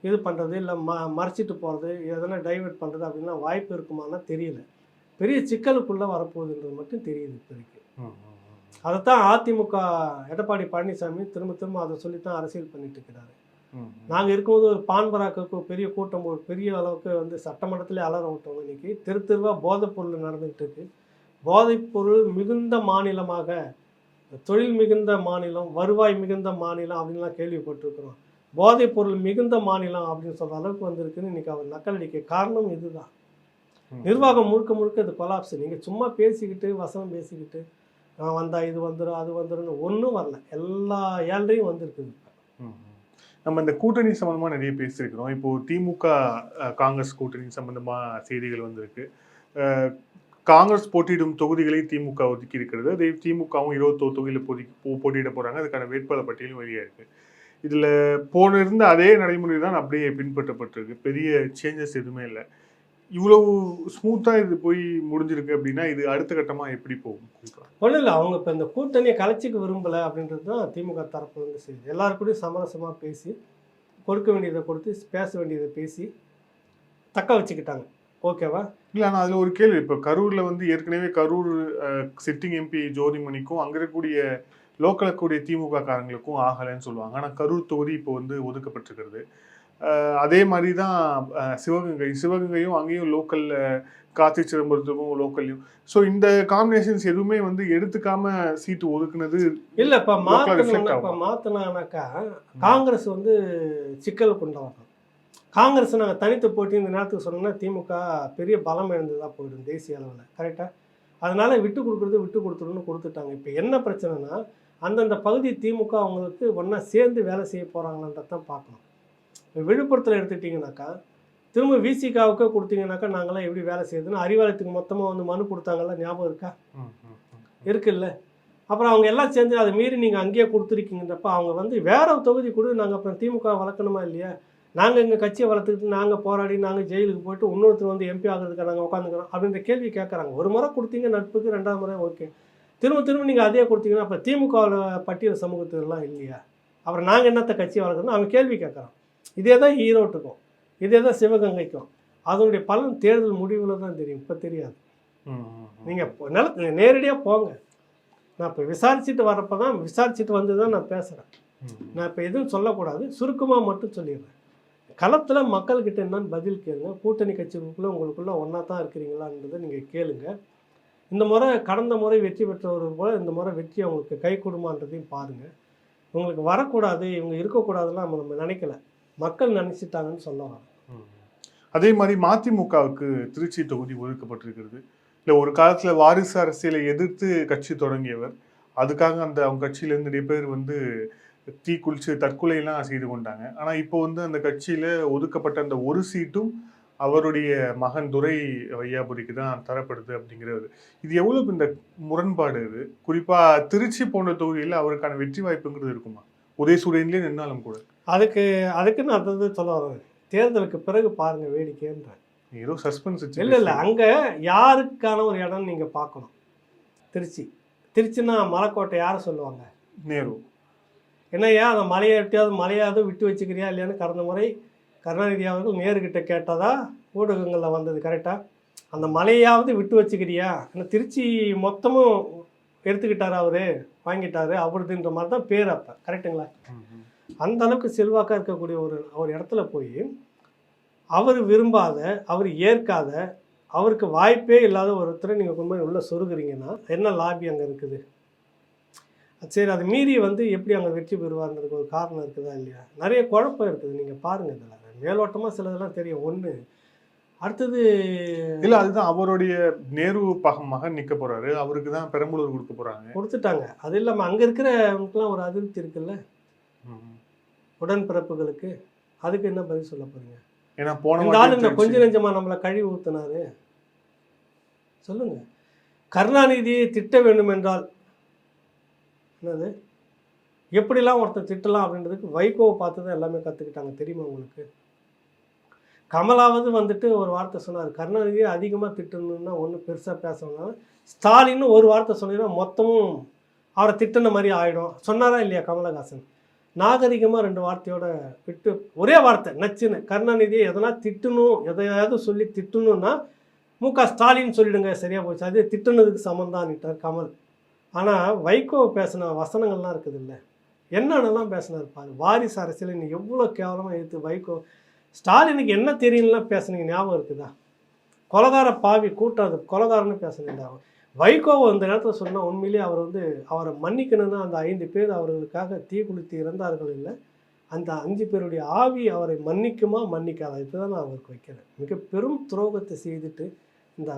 இது பண்ணுறது, இல்லை மறைச்சிட்டு போகிறது, எதனா டைவெர்ட் பண்ணுறது அப்படின்லாம் வாய்ப்பு இருக்குமானா தெரியல. பெரிய சிக்கலுக்குள்ளே வரப்போகுதுன்றது மட்டும் தெரியுது இப்போதைக்கு. அதைத்தான் அதிமுக எடப்பாடி பழனிசாமி திரும்ப அதை சொல்லித்தான் அரசியல் பண்ணிட்டு இருக்கிறாரு. நாங்கள் இருக்கும்போது ஒரு பான்பராக்கு பெரிய கூட்டம், ஒரு பெரிய அளவுக்கு வந்து சட்டமன்றத்திலே அலற விட்டோம். இன்னைக்கு தெருவாக போதைப்பொருள் நடந்துகிட்டு இருக்கு. போதைப்பொருள் மிகுந்த மாநிலமாக, தொழில் மிகுந்த மாநிலம், வருவாய் மிகுந்த மாநிலம் அப்படின்லாம் கேள்விப்பட்டிருக்கிறோம். போதைப்பொருள் மிகுந்த மாநிலம் அப்படின்னு சொல்கிற அளவுக்கு வந்திருக்குன்னு இன்னைக்கு அவர் நக்கலடிக்க காரணம் இதுதான். நிர்வாகம் முழுக்க இது கொலாப்ஸ். நீங்கள் சும்மா பேசிக்கிட்டு வசனம் பேசிக்கிட்டு வந்தா இது வந்துடும் அது வந்துடும், ஒன்றும் வரல. எல்லா ஏழ்றையும் வந்திருக்குது. நம்ம இந்த கூட்டணி சம்பந்தமாக நிறைய பேசியிருக்கிறோம். இப்போது திமுக காங்கிரஸ் கூட்டணி சம்பந்தமாக செய்திகள் வந்திருக்கு. காங்கிரஸ் போட்டியிடும் தொகுதிகளை திமுக ஒதுக்கி இருக்கிறது. அதே திமுகவும் 21 தொகுதியில் போட்டியிட போகிறாங்க. அதுக்கான வேட்பாளர் பட்டியலும் வெளியாக இருக்குது. இதில் இருந்த அதே நடைமுறை தான் அப்படியே பின்பற்றப்பட்டிருக்கு. பெரிய சேஞ்சஸ் எதுவுமே இல்லை. இவ்வளவு ஸ்மூத்தாக இது போய் முடிஞ்சிருக்கு அப்படின்னா இது அடுத்த கட்டமாக எப்படி போகும்? ஒன்றும் இல்லை, அவங்க இப்போ இந்த கூட்டணியை கலைச்சிக்க விரும்பலை அப்படின்றது தான் திமுக தரப்பு வந்து செய்யுது. எல்லாருக்கூடையும் சமரசமாக பேசி, கொடுக்க வேண்டியதை கொடுத்து, பேச வேண்டியதை பேசி தக்க வச்சுக்கிட்டாங்க. ஓகேவா? இல்லை, ஆனால் அதில் ஒரு கேள்வி. இப்போ கரூரில் வந்து ஏற்கனவே கரூர் சிட்டிங் எம்பி ஜோதிமணிக்கும் அங்கே இருக்கக்கூடிய லோக்கல் இருக்கக்கூடிய திமுக காரங்களுக்கும் ஆகலைன்னு சொல்லுவாங்க. ஆனால் கரூர் தொகுதி இப்போ வந்து ஒதுக்கப்பட்டிருக்கிறது. அதே மாதிரி தான் சிவகங்கையும் அங்கேயும் லோக்கலில் கார்த்திக் சிதம்பரத்துக்கும் லோக்கல்லையும். ஸோ இந்த காம்பினேஷன்ஸ் எதுவுமே வந்து எடுத்துக்காம சீட்டு ஒதுக்குனது இல்லை. இப்போ மாற்றினாக்கா காங்கிரஸ் வந்து சிக்கலுக்கு உண்டாகும். காங்கிரஸ் நாங்கள் தனித்து போட்டி இந்த நேரத்துக்கு சொன்னோம்னா திமுக பெரிய பலம் இழந்ததாக போயிடும் தேசிய அளவில். கரெக்டாக? அதனால விட்டு கொடுத்துருன்னு கொடுத்துட்டாங்க. இப்போ என்ன பிரச்சனைனா, அந்தந்த பகுதி திமுக அவங்களுக்கு ஒன்றா சேர்ந்து வேலை செய்ய போகிறாங்களான்றதான் பார்க்கணும். இப்போ விழுப்புரத்தில் எடுத்துக்கிட்டிங்கனாக்கா திரும்ப விசிகாவுக்கு கொடுத்தீங்கன்னாக்கா நாங்களாம் எப்படி வேலை செய்யுதுன்னு அறிவாலயத்துக்கு மொத்தமாக வந்து மனு கொடுத்தாங்கல்ல, ஞாபகம் இருக்கா? இருக்குல்ல. அப்புறம் அவங்க எல்லாம் சேர்ந்து அதை மீறி நீங்கள் அங்கேயே கொடுத்துருக்கீங்கன்றப்ப அவங்க வந்து வேற ஒரு தொகுதி கொடு, நாங்கள் அப்புறம் திமுக வளர்க்கணுமா இல்லையா? நாங்கள் எங்கள் கட்சியை வளர்த்துக்கிட்டு நாங்கள் போராடி நாங்கள் ஜெயிலுக்கு போயிட்டு இன்னொருத்தர் வந்து எம்பி ஆகிறதுக்கு நாங்கள் உட்காந்துக்கிறோம் அப்படின்ற கேள்வி கேட்குறாங்க. ஒரு முறை கொடுத்தீங்க நட்புக்கு, 2ஆவது முறை ஓகே, திரும்ப நீங்கள் அதே கொடுத்தீங்கன்னா அப்போ திமுகவில் பட்டியல் சமூகத்துலாம் இல்லையா? அப்புறம் நாங்கள் என்னத்த கட்சியை வளர்க்கணும் அவன் கேள்வி கேட்குறான். இதே தான் ஈரோட்டுக்கும், இதே தான் சிவகங்கைக்கும். அதனுடைய பலன் தேர்தல் முடிவில் தான் தெரியும், இப்போ தெரியாது. நீங்கள் நேரடியாக போங்க. நான் இப்போ விசாரிச்சுட்டு வரப்போ தான், விசாரிச்சுட்டு வந்து தான் நான் பேசுகிறேன். நான் இப்போ எதுவும் சொல்லக்கூடாது, சுருக்கமாக மட்டும் சொல்லிடுறேன். களத்தில் மக்கள்கிட்ட என்னன்னு பதில் கேளுங்க. கூட்டணி கட்சிகளுக்குள்ளே உங்களுக்குள்ளே ஒன்றா தான் இருக்கிறீங்களான்றதை நீங்கள் கேளுங்க. இந்த முறை கடந்த முறை வெற்றி பெற்றவர்கள் போல் இந்த முறை வெற்றி அவங்களுக்கு கை கொடுமான்றதையும் பாருங்கள். உங்களுக்கு வரக்கூடாது, இவங்க இருக்கக்கூடாதுலாம் நம்ம நினைக்கல, மக்கள் நினச்சிட்டாங்கன்னு சொல்ல வரேன். அதே மாதிரி மதிமுகவுக்கு திருச்சி தொகுதி ஒதுக்கப்பட்டிருக்கிறது. இல்லை, ஒரு காலத்தில் வாரிசு அரசியலை எதிர்த்து கட்சி தொடங்கியவர், அதுக்காக அவங்க கட்சியிலேருந்து நிறைய பேர் வந்து தீ குளிச்சு தற்கொலையெல்லாம் செய்து கொண்டாங்க. ஆனால் இப்போ வந்து அந்த கட்சியில் ஒதுக்கப்பட்ட அந்த ஒரு சீட்டும் அவருடைய மகன் துரை வையாபுரிக்கு தான் தரப்படுது அப்படிங்கிறது. இது எவ்வளோ இந்த முரண்பாடு? இது குறிப்பாக திருச்சி போன்ற தொகுதியில் அவருக்கான வெற்றி வாய்ப்புங்கிறது இருக்குமா? உதயசூரியன்லேயே நின்னாலும் கூட. அதுக்கு நான் அடுத்தது சொல்ல வரேன். தேர்தலுக்கு பிறகு பாருங்க வேடிக்கைன்ற ஏதோ சஸ்பென்ஸ். இல்லை அங்கே யாருக்கான ஒரு இடம் நீங்கள் பார்க்கணும். திருச்சின்னா மலைக்கோட்டை யாரை சொல்லுவாங்க? நேரு. என்னையா அந்த மலையாவது விட்டு வச்சுக்கிறியா இல்லையான்னு கடந்த முறை கருணாநிதி அவர்கள் நேருக்கிட்ட கேட்டதா ஊடகங்களில் வந்தது. கரெக்டாக அந்த மலையாவது விட்டு வச்சுக்கிறியா? ஏன்னா திருச்சி மொத்தமும் எடுத்துக்கிட்டாரு, அவர் வாங்கிட்டாரு அவருதுன்ற மாதிரி தான் பேர் அப்போ. கரெக்டுங்களா? அந்த அளவுக்கு செல்வாக்காக இருக்கக்கூடிய ஒரு இடத்துல போய் அவர் விரும்பாத, அவர் ஏற்காத, அவருக்கு வாய்ப்பே இல்லாத ஒருத்தரை நீங்கள் கொண்டு போய் உள்ளே சொருகிறீங்கன்னா என்ன லாபி அங்கே இருக்குது? சரி, அதை மீறி வந்து எப்படி அங்கே வெற்றி பெறுவார்ன்றதுக்கு ஒரு காரணம் இருக்குதா இல்லையா? நிறைய குழப்பம் இருக்குது. நீங்கள் பாருங்கள், இதில் மேலோட்டமாக சிலதெல்லாம் தெரியும். ஒன்று அடுத்தது இல்லை, அதுதான் அவருடைய நேரு மகன் நிற்க போகிறாரு, அவருக்கு தான் பெரம்பலூர் கொடுக்க போகிறாங்க, கொடுத்துட்டாங்க. அது இல்லாமல் அங்கே இருக்கிறவங்களுக்குலாம் ஒரு அதிருப்தி இருக்குல்ல, உடன்பிறப்புகளுக்கு. அதுக்கு என்ன பதில் சொல்ல போகிறீங்க? ஏன்னா போன இந்த கொஞ்சம் நெஞ்சமாக நம்மளை கழுவி ஊற்றினாரு. சொல்லுங்க. கருணாநிதியை திட்ட வேண்டும் என்றால் என்னது, எப்படிலாம் ஒருத்தர் திட்டலாம் அப்படின்றதுக்கு வைகோவை பார்த்து தான் எல்லாமே கற்றுக்கிட்டாங்க. தெரியுமா உங்களுக்கு? கமலாவது வந்துட்டு ஒரு வார்த்தை சொன்னார், கருணாநிதியை அதிகமாக திட்டணுன்னா ஒன்றும் பெருசாக பேசணும்னா, ஸ்டாலின்னு ஒரு வார்த்தை சொன்னீங்கன்னா மொத்தமும் அவரை திட்டின மாதிரி ஆகிடும். சொன்னாரா இல்லையா கமலஹாசன்? நாகரிகமாக 2 வார்த்தையோட விட்டு ஒரே வார்த்தை நச்சுன்னு, கருணாநிதியை எதனா திட்டணும், எதையாவது சொல்லி திட்டணுன்னா முக ஸ்டாலின் சொல்லிடுங்க, சரியாக போச்சு. அதே திட்டுனதுக்கு சமந்தான்ட்டார் கமல். ஆனால் வைகோ பேசின வசனங்கள்லாம் இருக்குது இல்லை, என்னென்னலாம் பேசினார் பாரு. வாரிசு அரசியல் இன்னும் எவ்வளோ கேவலமாக எடுத்து வைகோ. ஸ்டாலினுக்கு என்ன தெரியும்லாம் பேசுனீங்க, ஞாபகம் இருக்குதா? கொலகார பாவி கூட்டம், அது கொலகாரன்னு பேசுனீங்க. வைகோவை அந்த நேரத்தில் சொன்னால் உண்மையிலேயே அவர் வந்து அவரை மன்னிக்கணும்னா அந்த 5 பேர் அவர்களுக்காக தீ குளித்து இறந்தார்கள் இல்லை, அந்த 5 பேருடைய ஆவி அவரை மன்னிக்குமா மன்னிக்காதா? இதுதான் நான் அவருக்கு வைக்கிறேன். மிக பெரும் துரோகத்தை செய்துட்டு இந்த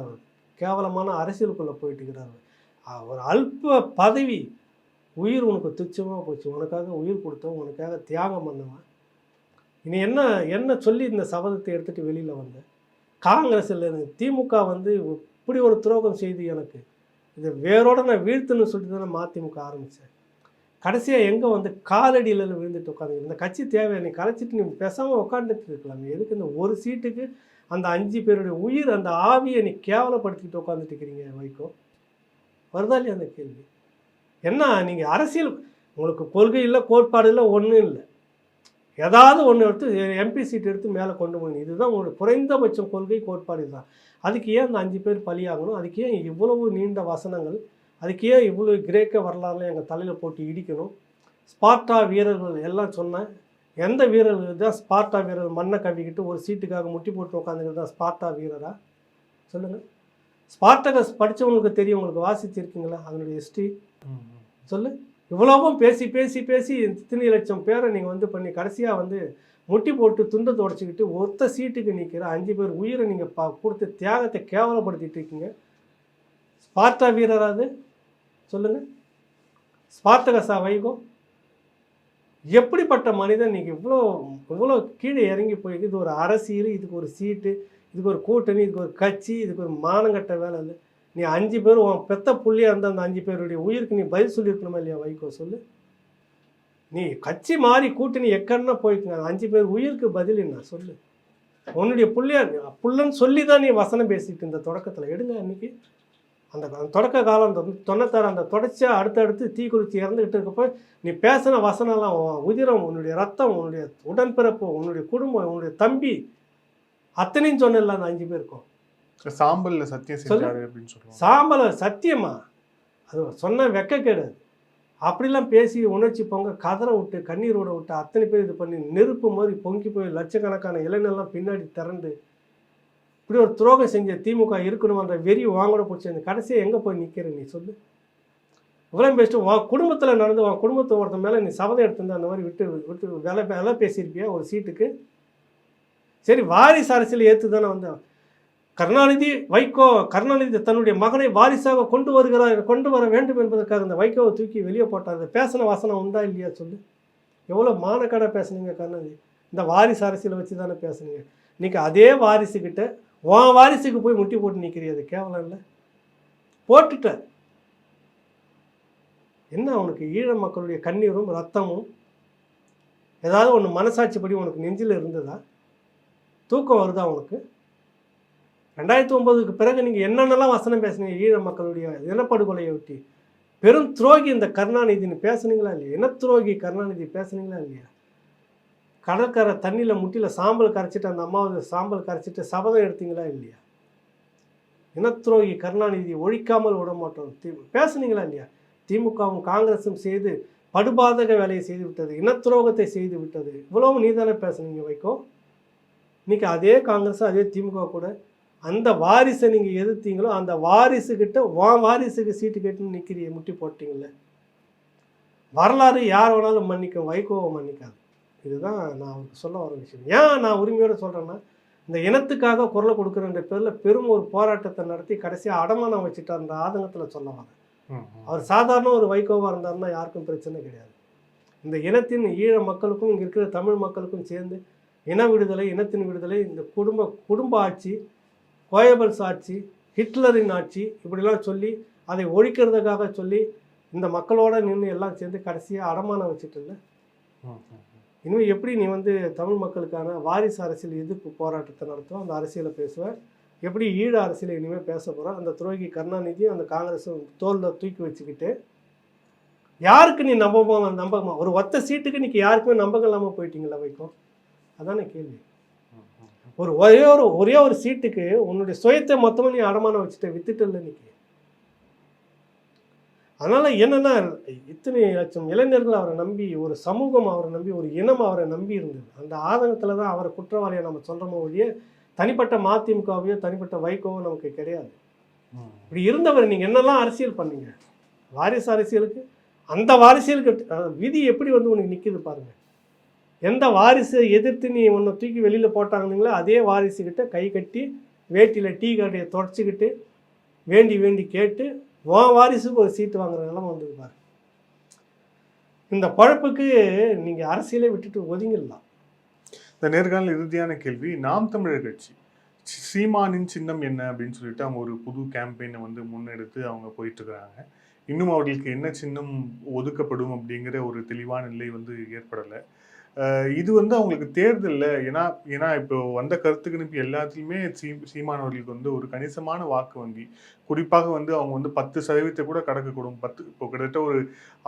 கேவலமான அரசியலுக்குள்ளே போயிட்டு இருக்கிறார். ஒரு அல்ப பதவி, உயிர் உனக்கு துச்சமாக போச்சு, உனக்காக உயிர் கொடுத்தவன், உனக்காக தியாகம் பண்ணவன், இனி என்ன சொல்லி இந்த சபதத்தை எடுத்துகிட்டு வெளியில் வந்தேன்? காங்கிரஸில் திமுக வந்து இப்படி ஒரு துரோகம் செய்து எனக்கு இதை வேரோட நான் வீழ்த்துன்னு சொல்லிட்டு தான் மதிமுக ஆரம்பித்தேன். கடைசியாக எங்கே வந்து காலடியில் விழுந்துட்டு உட்காந்து, இந்த கட்சி தேவை, நீ கலைச்சிட்டு நீ பேசாமல் உட்காந்துட்டு இருக்கலாம். எதுக்கு இந்த ஒரு சீட்டுக்கு அந்த 5 பேருடைய உயிர், அந்த ஆவியை நீ கேவலப்படுத்திக்கிட்டு உட்காந்துட்டு இருக்கிறீங்க? வைகோ வருதா இல்லையா அந்த கேள்வி? என்ன நீங்கள் அரசியல், உங்களுக்கு கொள்கை இல்லை, கோட்பாடு இல்லை, ஒன்றும் இல்லை, ஏதாவது ஒன்று எடுத்து எம்பி சீட் எடுத்து மேலே கொண்டு போய், இதுதான் உங்களுடைய குறைந்தபட்சம் கொள்கை கோட்பாடு தான். அதுக்கு ஏன் அந்த 5 பேர் பலியாகணும்? அதுக்கு ஏன் இவ்வளவு நீண்ட வசனங்கள்? அதுக்கு ஏன் இவ்வளோ கிரேக்க வரலாறுலாம் எங்கள் தலையில் போட்டு இடிக்கணும்? ஸ்பார்ட்டா வீரர்கள் எல்லாம் சொன்னேன், எந்த வீரர்கள் தான் ஸ்பார்ட்டா வீரர்கள் மண்ணை கவிக்கிட்டு ஒரு சீட்டுக்காக முட்டி போட்டு உட்காந்துக்கிறது தான் ஸ்பார்ட்டா வீரரா? சொல்லுங்கள். ஸ்பார்ட்டகஸ் படித்தவங்களுக்கு தெரியும், உங்களுக்கு வாசிச்சிருக்கீங்களா அதனுடைய ஹிஸ்ட்ரி? சொல்லு. இவ்வளவும் பேசி பேசி பேசி இத்தனை லட்சம் பேரை நீங்கள் வந்து பண்ணி கடைசியாக வந்து முட்டி போட்டு துண்டை தொடச்சிக்கிட்டு ஒத்த சீட்டுக்கு நிற்கிற 5 பேர் உயிரை நீங்கள் கொடுத்த தியாகத்தை கேவலப்படுத்திட்டு இருக்கீங்க. ஸ்பார்ட்டா வீரராது? சொல்லுங்கள். ஸ்பார்ட்டகஸா வைகோ? எப்படிப்பட்ட மனிதன் நீங்கள் இவ்வளோ இவ்வளோ கீழே இறங்கி போயிருக்கு. இது ஒரு அரசியல், இதுக்கு ஒரு சீட்டு, இதுக்கு ஒரு கூட்டணி, இதுக்கு ஒரு கட்சி, இதுக்கு ஒரு மானங்கட்ட வேலை இல்லை. நீ 5 பேர் உன் பெத்த புள்ளியாக இருந்த அந்த 5 பேருடைய உயிருக்கு நீ பதில் சொல்லியிருக்கணுமா இல்லையா வைகோ? சொல்லு. நீ கட்சி மாறி கூட்டணி எக்கன்னா போய்க்குங்க, 5 பேர் உயிருக்கு பதில் என்ன சொல்லு. உன்னுடைய புள்ளன்னு சொல்லி தான் நீ வசனம் பேசிட்டு இந்த தொடக்கத்தில் எடுங்க. அன்றைக்கி அந்த தொடக்க காலம் அந்த 96 அந்த தொடர்ச்சியாக அடுத்தடுத்து தீ குளிச்சு இறந்துக்கிட்டு இருக்கப்போ நீ பேசின வசனம்லாம் உதிரம், உன்னுடைய ரத்தம், உன்னுடைய உடன்பிறப்பு, உன்னுடைய குடும்பம், உன்னுடைய தம்பி அத்தனையும் சொன்னல அந்த 5 பேருக்கும். சாம்பல்ல சத்தியம் செஞ்சாரு அப்படின்னு சொல்லுவாங்க. சாம்பல சத்தியமா அது சொன்ன வெக்கக்கேடு. அப்படிலாம் பேசி உணர்ச்சி பொங்க கதற விட்டு கண்ணீரோட விட்டு அத்தனை பேர் இது பண்ணி நெருப்பு மாதிரி பொங்கி போய் லட்சக்கணக்கான இளைஞர்லாம் பின்னாடி திறந்து இப்படி ஒரு துரோகம் செஞ்ச திமுக இருக்கணும்ன்ற வெறி வாங்கட போச்சு. அந்த கடைசியாக எங்கே போய் நிற்கிற நீ சொல்லு. இவ்வளோ பேசிட்டு உன் குடும்பத்தில் நடந்து உன் குடும்பத்தை ஒருத்தன் மேலே நீ சபதம் எடுத்துருந்து அந்த மாதிரி விட்டு வேலை பேசியிருப்பியா ஒரு சீட்டுக்கு? சரி, வாரிசு அரசியல் ஏற்று தானே வந்தேன். கருணாநிதி வைகோ கருணாநிதி தன்னுடைய மகனை வாரிசாக கொண்டு வர வேண்டும் என்பதற்காக இந்த வைகோவை தூக்கி வெளியே போட்டார். பேசின வசனம் உண்டா இல்லையா சொல்லு. எவ்வளோ மானக்கடை பேசுனீங்க கருணாநிதி. இந்த வாரிசு அரசியலை வச்சு தானே பேசுனீங்க. இன்றைக்கி அதே வாரிசுக்கிட்ட உன் வாரிசுக்கு போய் முட்டி போட்டு நிற்கிறீ. அது கேவலம் இல்லை? போட்டுட்ட என்ன உனக்கு ஈழ மக்களுடைய கண்ணீரும் ரத்தமும் ஏதாவது ஒன்று மனசாட்சிப்படி உனக்கு நெஞ்சில் இருந்ததா? தூக்கம் வருதா உனக்கு? 2009க்கு பிறகு நீங்கள் என்னென்னலாம் வசனம் பேசுனீங்க ஈழ மக்களுடைய இனப்படுகொலையை ஒட்டி? பெரும் துரோகி இந்த கருணாநிதினு பேசுனீங்களா இல்லையா? இன துரோகி கருணாநிதி பேசுனீங்களா இல்லையா? கடற்கரை தண்ணியில் முட்டியில் சாம்பல் கரைச்சிட்டு அந்த அம்மாவது சாம்பல் கரைச்சிட்டு சபதம் எடுத்தீங்களா இல்லையா? இனத்துரோகி கருணாநிதி ஒழிக்காமல் விட மாட்டோம் பேசுனீங்களா இல்லையா? திமுகவும் காங்கிரஸும் செய்து படுபாதக வேலையை செய்து விட்டது, இனத்துரோகத்தை செய்து விட்டது. இவ்வளவு நீ தானே பேசுனீங்க வைகோ. இன்னைக்கு அதே காங்கிரஸ் அதே திமுக கூட அந்த வாரிசை நீங்கள் எதிர்த்தீங்களோ அந்த வாரிசுக்கிட்ட வாரிசுக்கு சீட்டு கேட்டுன்னு நிற்கிறீ முட்டி போட்டிங்கள. வரலாறு யார் வேணாலும் மன்னிக்கும், வைகோவை மன்னிக்காது. இதுதான் நான் அவருக்கு சொல்ல வர விஷயம். ஏன் நான் உரிமையோடு சொல்கிறேன்னா, இந்த இனத்துக்காக குரலை கொடுக்குறன்ற பேரில் பெரும் ஒரு போராட்டத்தை நடத்தி கடைசியாக அடமானம் வச்சுட்டார்ன்ற ஆதங்கத்தில் சொல்ல வரேன். அவர் சாதாரண ஒரு வைகோவாக இருந்தாருன்னா யாருக்கும் பிரச்சனை கிடையாது. இந்த இனத்தின் ஈழ மக்களுக்கும் இங்கே இருக்கிற தமிழ் மக்களுக்கும் சேர்ந்து இன விடுதலை, இனத்தின் விடுதலை, இந்த குடும்ப ஆட்சி, கோயபல்ஸ் ஆட்சி, ஹிட்லரின் ஆட்சி இப்படிலாம் சொல்லி அதை ஒழிக்கிறதுக்காக சொல்லி இந்த மக்களோட நின்று எல்லாம் சேர்ந்து கடைசியாக அடமானம் வச்சுட்டு இல்லை. இனிமேல் எப்படி நீ தமிழ் மக்களுக்கான வாரிசு அரசியல் எதிர்ப்பு போராட்டத்தை நடத்துவோம், அந்த அரசியலை பேசுவேன். எப்படி ஈழ அரசியலை இனிமேல் பேச போகிறோம். அந்த துரோகி கருணாநிதியும் அந்த காங்கிரஸும் தோலில் தூக்கி வச்சுக்கிட்டு யாருக்கு நீ நம்பகமா ஒரு ஒத்த சீட்டுக்கு இன்றைக்கி யாருக்குமே நம்பகம் இல்லாமல் போயிட்டீங்களா வைக்கோ? அதானே கேள்வி. ஒரே ஒரு சீட்டுக்கு உன்னுடைய சுயத்தை மொத்தமாக நீ அடமானம் வச்சுட்டு வித்துட்டு இல்லை இன்னைக்கு. அதனால் என்னென்னா இத்தனை லட்சம் இளைஞர்கள் அவரை நம்பி, ஒரு சமூகம் அவரை நம்பி, ஒரு இனம் அவரை நம்பி இருந்தது. அந்த ஆதங்கத்தில் தான் அவரை குற்றவாளியை நம்ம சொல்கிறோமோ ஒழிய தனிப்பட்ட மதிமுகவையோ தனிப்பட்ட வைகோவோ நமக்கு கிடையாது. இப்படி இருந்தவர் நீங்கள் என்னெல்லாம் அரசியல் பண்ணீங்க வாரிசு அரசியலுக்கு. அந்த வாரிசியலுக்கு விதி எப்படி உனக்கு நிற்கிது பாருங்கள். எந்த வாரிசை எதிர்த்து நீ உன்னை தூக்கி வெளியில் போட்டாங்களோ அதே வாரிசுக்கிட்ட கை கட்டி வேட்டியில் டீ கடையை தொடச்சிக்கிட்டு வேண்டி கேட்டு வாரிசுக்கு ஒரு சீட்டு வாங்குற நிலைமை வந்தது பாரு. இந்த பழப்புக்கு நீங்கள் அரசியலே விட்டுட்டு ஒதுங்கிடலாம். இந்த நேர்காணல் இறுதியான கேள்வி, நாம் தமிழர் கட்சி சீமானின் சின்னம் என்ன அப்படின்னு சொல்லிட்டு அவங்க ஒரு புது கேம்பெயினை முன்னெடுத்து அவங்க போயிட்டு இருக்கிறாங்க. இன்னும் அவர்களுக்கு என்ன சின்னம் ஒதுக்கப்படும் அப்படிங்கிற ஒரு தெளிவான நிலை ஏற்படலை. இது அவங்களுக்கு தேர்தலில் ஏன்னா இப்போ வந்த கருத்து கணிப்பு எல்லாத்துலேயுமே சீமானவர்களுக்கு ஒரு கணிசமான வாக்கு வங்கி, குறிப்பாக அவங்க 10% கூட கடக்கக்கூடும். இப்போ கிட்டத்தட்ட ஒரு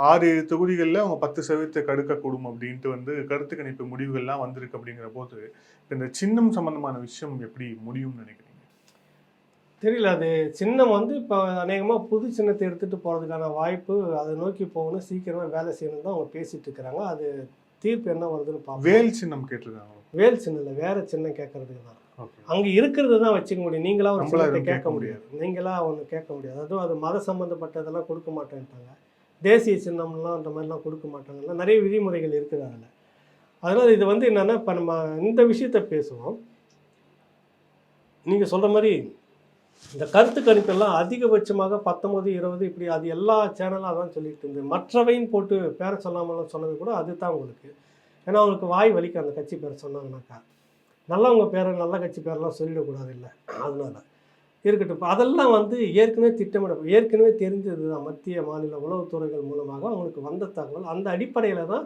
6-7 தொகுதிகளில் அவங்க 10% கடக்கக்கூடும் அப்படின்ட்டு கருத்து கணிப்பு முடிவுகள்லாம் வந்திருக்கு. அப்படிங்கிற போது இந்த சின்னம் சம்பந்தமான விஷயம் எப்படி முடியும்னு நினைக்கிறீங்க? தெரியல. அது சின்னம் இப்போ அநேகமாக புது சின்னத்தை எடுத்துகிட்டு போகிறதுக்கான வாய்ப்பு, அதை நோக்கி போகணும், சீக்கிரமாக வேலை செய்யணும் தான் அவங்க பேசிகிட்டு இருக்கிறாங்க. அது தீர்ப்பு என்ன வருதுன்னு பார்ப்போம். வேல் சின்னம் கேட்டிருக்காங்க. வேல் சின்னம் இல்லை, வேற சின்னம் கேட்கறதுக்கு தான். அங்கே இருக்கிறது தான் வச்சுக்க முடியும். நீங்களா ஒரு சின்னத்தை கேட்க முடியாது, நீங்களா ஒன்று கேட்க முடியாது. அதுவும் அது மத சம்மந்தப்பட்டதெல்லாம் கொடுக்க மாட்டேன்ட்டாங்க. தேசிய சின்னம்லாம் அந்த மாதிரிலாம் கொடுக்க மாட்டாங்கலாம், நிறைய விதிமுறைகள் இருக்குது அதில். அதனால் இது என்னென்னா, இப்போ நம்ம இந்த விஷயத்த பேசுவோம். நீங்கள் சொல்கிற மாதிரி இந்த கருத்து கணிப்பெல்லாம் அதிகபட்சமாக 19, 20 இப்படி அது எல்லா சேனலும் அதான் சொல்லிட்டு இருந்தது. மற்றவைன்னு போட்டு பேரை சொல்லாமலாம் சொன்னது கூட அதுதான் உங்களுக்கு. ஏன்னா அவங்களுக்கு வாய் வலிக்கும் அந்த கட்சி பேரை சொன்னாங்கன்னாக்கா. நல்லவங்க பேரை நல்ல கட்சி பேரெல்லாம் சொல்லிடக்கூடாது இல்லை, அதனால இருக்கட்டும். இப்போ அதெல்லாம் வந்து ஏற்கனவே தெரிஞ்சது தான். மத்திய மாநில உளவுத்துறைகள் மூலமாக அவங்களுக்கு வந்த தகவல். அந்த அடிப்படையில் தான்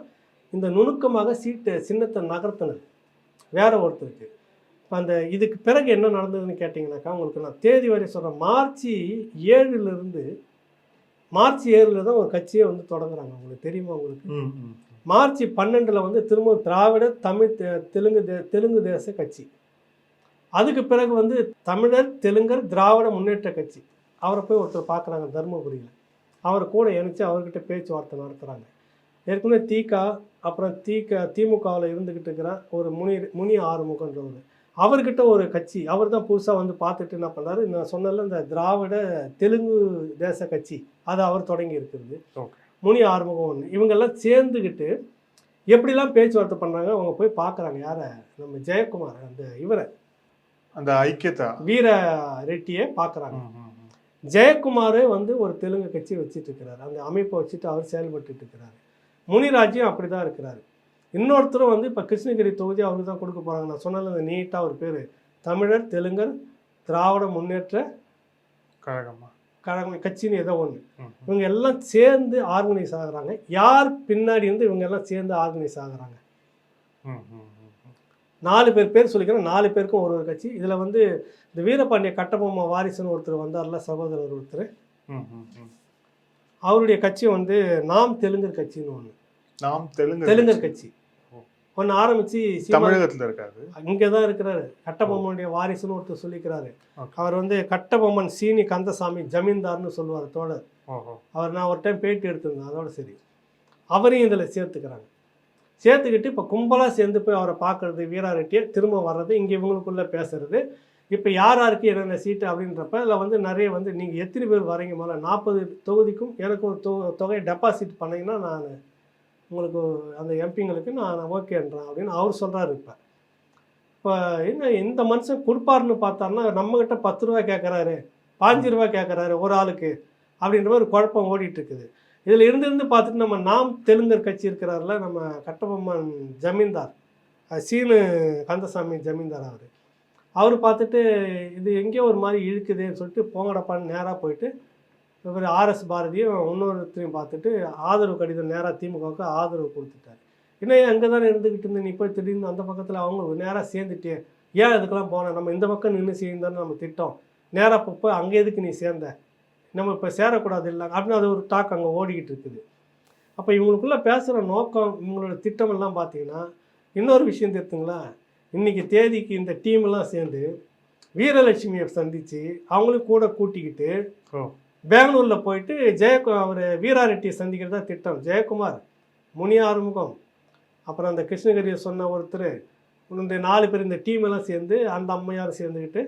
இந்த நுணுக்கமாக சின்னத்தை நகர்த்தினது வேற ஒருத்தருக்கு. இப்போ அந்த இதுக்கு பிறகு என்ன நடந்ததுன்னு கேட்டிங்கனாக்கா, உங்களுக்கு நான் தேதி வரை சொல்கிறேன். மார்ச் 7 தான் ஒரு கட்சியே வந்து தொடங்குறாங்க. உங்களுக்கு தெரியுமா உங்களுக்கு? மார்ச் 12 வந்து திரும்ப திராவிட தமிழ் தெலுங்கு தேச கட்சி. அதுக்கு பிறகு வந்து தமிழர் தெலுங்கர் திராவிட முன்னேற்ற கட்சி. அவரை போய் ஒருத்தர் பார்க்குறாங்க தருமபுரியில். அவர் கூட இணைச்சு அவர்கிட்ட பேச்சுவார்த்தை நடத்துகிறாங்க. ஏற்கனவே அப்புறம் திமுகவில் இருந்துக்கிட்டு இருக்கிற ஒரு முனி ஆறுமுகன்றவர், அவர்கிட்ட ஒரு கட்சி, அவர் தான் புதுசாக வந்து பார்த்துட்டு என்ன பண்ணுறாரு, நான் சொன்னல இந்த திராவிட தெலுங்கு தேச கட்சி, அதை அவர் தொடங்கி இருக்கிறது. முனி ஆறுமுகம் ஒன்று. இவங்கெல்லாம் சேர்ந்துக்கிட்டு எப்படிலாம் பேச்சுவார்த்தை பண்ணுறாங்க. அவங்க போய் பார்க்குறாங்க யாரை, நம்ம ஜெயக்குமார், அந்த ஐக்கியதா வீர ரெட்டியை பார்க்குறாங்க. ஜெயக்குமாரே வந்து ஒரு தெலுங்கு கட்சி வச்சுட்டு இருக்கிறாரு, அந்த அமைப்பை வச்சுட்டு அவர் செயல்பட்டு இருக்கிறாரு. முனிராஜும் அப்படி தான் இருக்கிறாரு. இன்னொருத்தரும் வந்து இப்போ கிருஷ்ணகிரி தொகுதி அவருக்கு தான் கொடுக்க போகிறாங்க. நான் சொன்னால அந்த நீட்டாக ஒரு பேர், தமிழர் தெலுங்கர் திராவிட முன்னேற்ற கழகம் கட்சின்னு ஏதோ ஒன்று. இவங்க எல்லாம் சேர்ந்து ஆர்கனைஸ் ஆகுறாங்க. யார் பின்னாடி இருந்து இவங்க எல்லாம் சேர்ந்து ஆர்கனைஸ் ஆகுறாங்க? 4 பேர் சொல்லிக்கிறேன். 4 பேருக்கும் ஒரு கட்சி. இதில் வந்து இந்த வீரபாண்டிய கட்டபொம்மை வாரிசுன்னு ஒருத்தர் வந்தார்ல, சகோதரர் ஒருத்தர், அவருடைய கட்சி வந்து நாம் தெலுங்கர் கட்சின்னு ஒன்று. நாம் தெலுங்கர் கட்சி ஒன்று ஆரம்பித்து தமிழகத்தில் இருக்காரு, இங்கே தான் இருக்கிறாரு. கட்டபொம்மனுடைய வாரிசுன்னு ஒருத்தர் சொல்லிக்கிறாரு. அவர் வந்து கட்டபொம்மன் சீனி கந்தசாமி ஜமீன்தார்னு சொல்லுவார் தோழர். அவர் நான் ஒரு டைம் பேட்டி எடுத்திருந்தேன், அதோட சரி. அவரையும் இதில் சேர்த்துக்கிட்டு இப்போ கும்பலாக சேர்ந்து போய் அவரை பார்க்குறது, வீரா ரெட்டியை திரும்ப வர்றது, இங்கே இவங்களுக்குள்ளே பேசுறது. இப்போ யாருக்கு என்னென்ன சீட்டு அப்படின்றப்ப அதில் வந்து நிறைய வந்து நீங்கள் எத்தனை பேர் வரீங்க, மேலே 40 தொகுதிக்கும் எனக்கு ஒரு தொகையை டெபாசிட் பண்ணிங்கன்னா நான் உங்களுக்கு அந்த எம்பிங்களுக்கு நான் ஓகேன்றேன் அப்படின்னு அவர் சொல்கிறாரு. இப்போ என்ன இந்த மனுஷன் கொடுப்பாருன்னு பார்த்தாருன்னா நம்மக்கிட்ட 10 ரூபா கேட்குறாரு, 5 ரூபா கேட்குறாரு ஒரு ஆளுக்கு அப்படின்ற மாதிரி குழப்பம் ஓடிட்டுருக்குது. இதில் இருந்து பார்த்துட்டு நம்ம நாம் தெலுங்கர் கட்சி இருக்கிறார்ல, நம்ம கட்டபொம்மன் ஜமீன்தார், சீனு கந்தசாமி ஜமீன்தார், அவர் பார்த்துட்டு இது எங்கேயோ ஒரு மாதிரி இழுக்குதுன்னு சொல்லிட்டு போங்கடப்பான்னு நேராக போயிட்டு இவர் ஆர்எஸ் பாரதியும் இன்னொருத்தையும் பார்த்துட்டு ஆதரவு கடிதம் நேராக திமுகவுக்கு ஆதரவு கொடுத்துட்டார். இன்னும் அங்கே தானே இருந்துக்கிட்டு இருந்து நீ போய் திடீர்னு அந்த பக்கத்தில் அவங்க நேராக சேர்ந்துட்டே, ஏன் இதுக்கெல்லாம் போனேன், நம்ம இந்த பக்கம் நின்று சேர்ந்தான்னு நம்ம திட்டம், நேராக போய் அங்கே எதுக்கு நீ சேர்ந்த, நம்ம இப்போ சேரக்கூடாது இல்லை அப்படின்னு அது ஒரு டாக் அங்கே ஓடிக்கிட்டு இருக்குது. அப்போ இவங்களுக்குள்ளே பேசுகிற நோக்கம், இவங்களோட திட்டமெல்லாம் பார்த்தீங்கன்னா இன்னொரு விஷயம் தெரியுதுங்களா, இன்றைக்கி தேதிக்கு இந்த டீமெல்லாம் சேர்ந்து வீரலட்சுமியை சந்தித்து அவங்களும் கூட கூட்டிக்கிட்டு பெங்களூரில் போயிட்டு அவர் வீரா ரெட்டியை சந்திக்கிறதா திட்டம். ஜெயக்குமார், முனி ஆறுமுகம், அப்புறம் அந்த கிருஷ்ணகிரியை சொன்ன ஒருத்தர், இந்த 4 பேர் இந்த டீமெல்லாம் சேர்ந்து அந்த அம்மையார் சேர்ந்துக்கிட்டு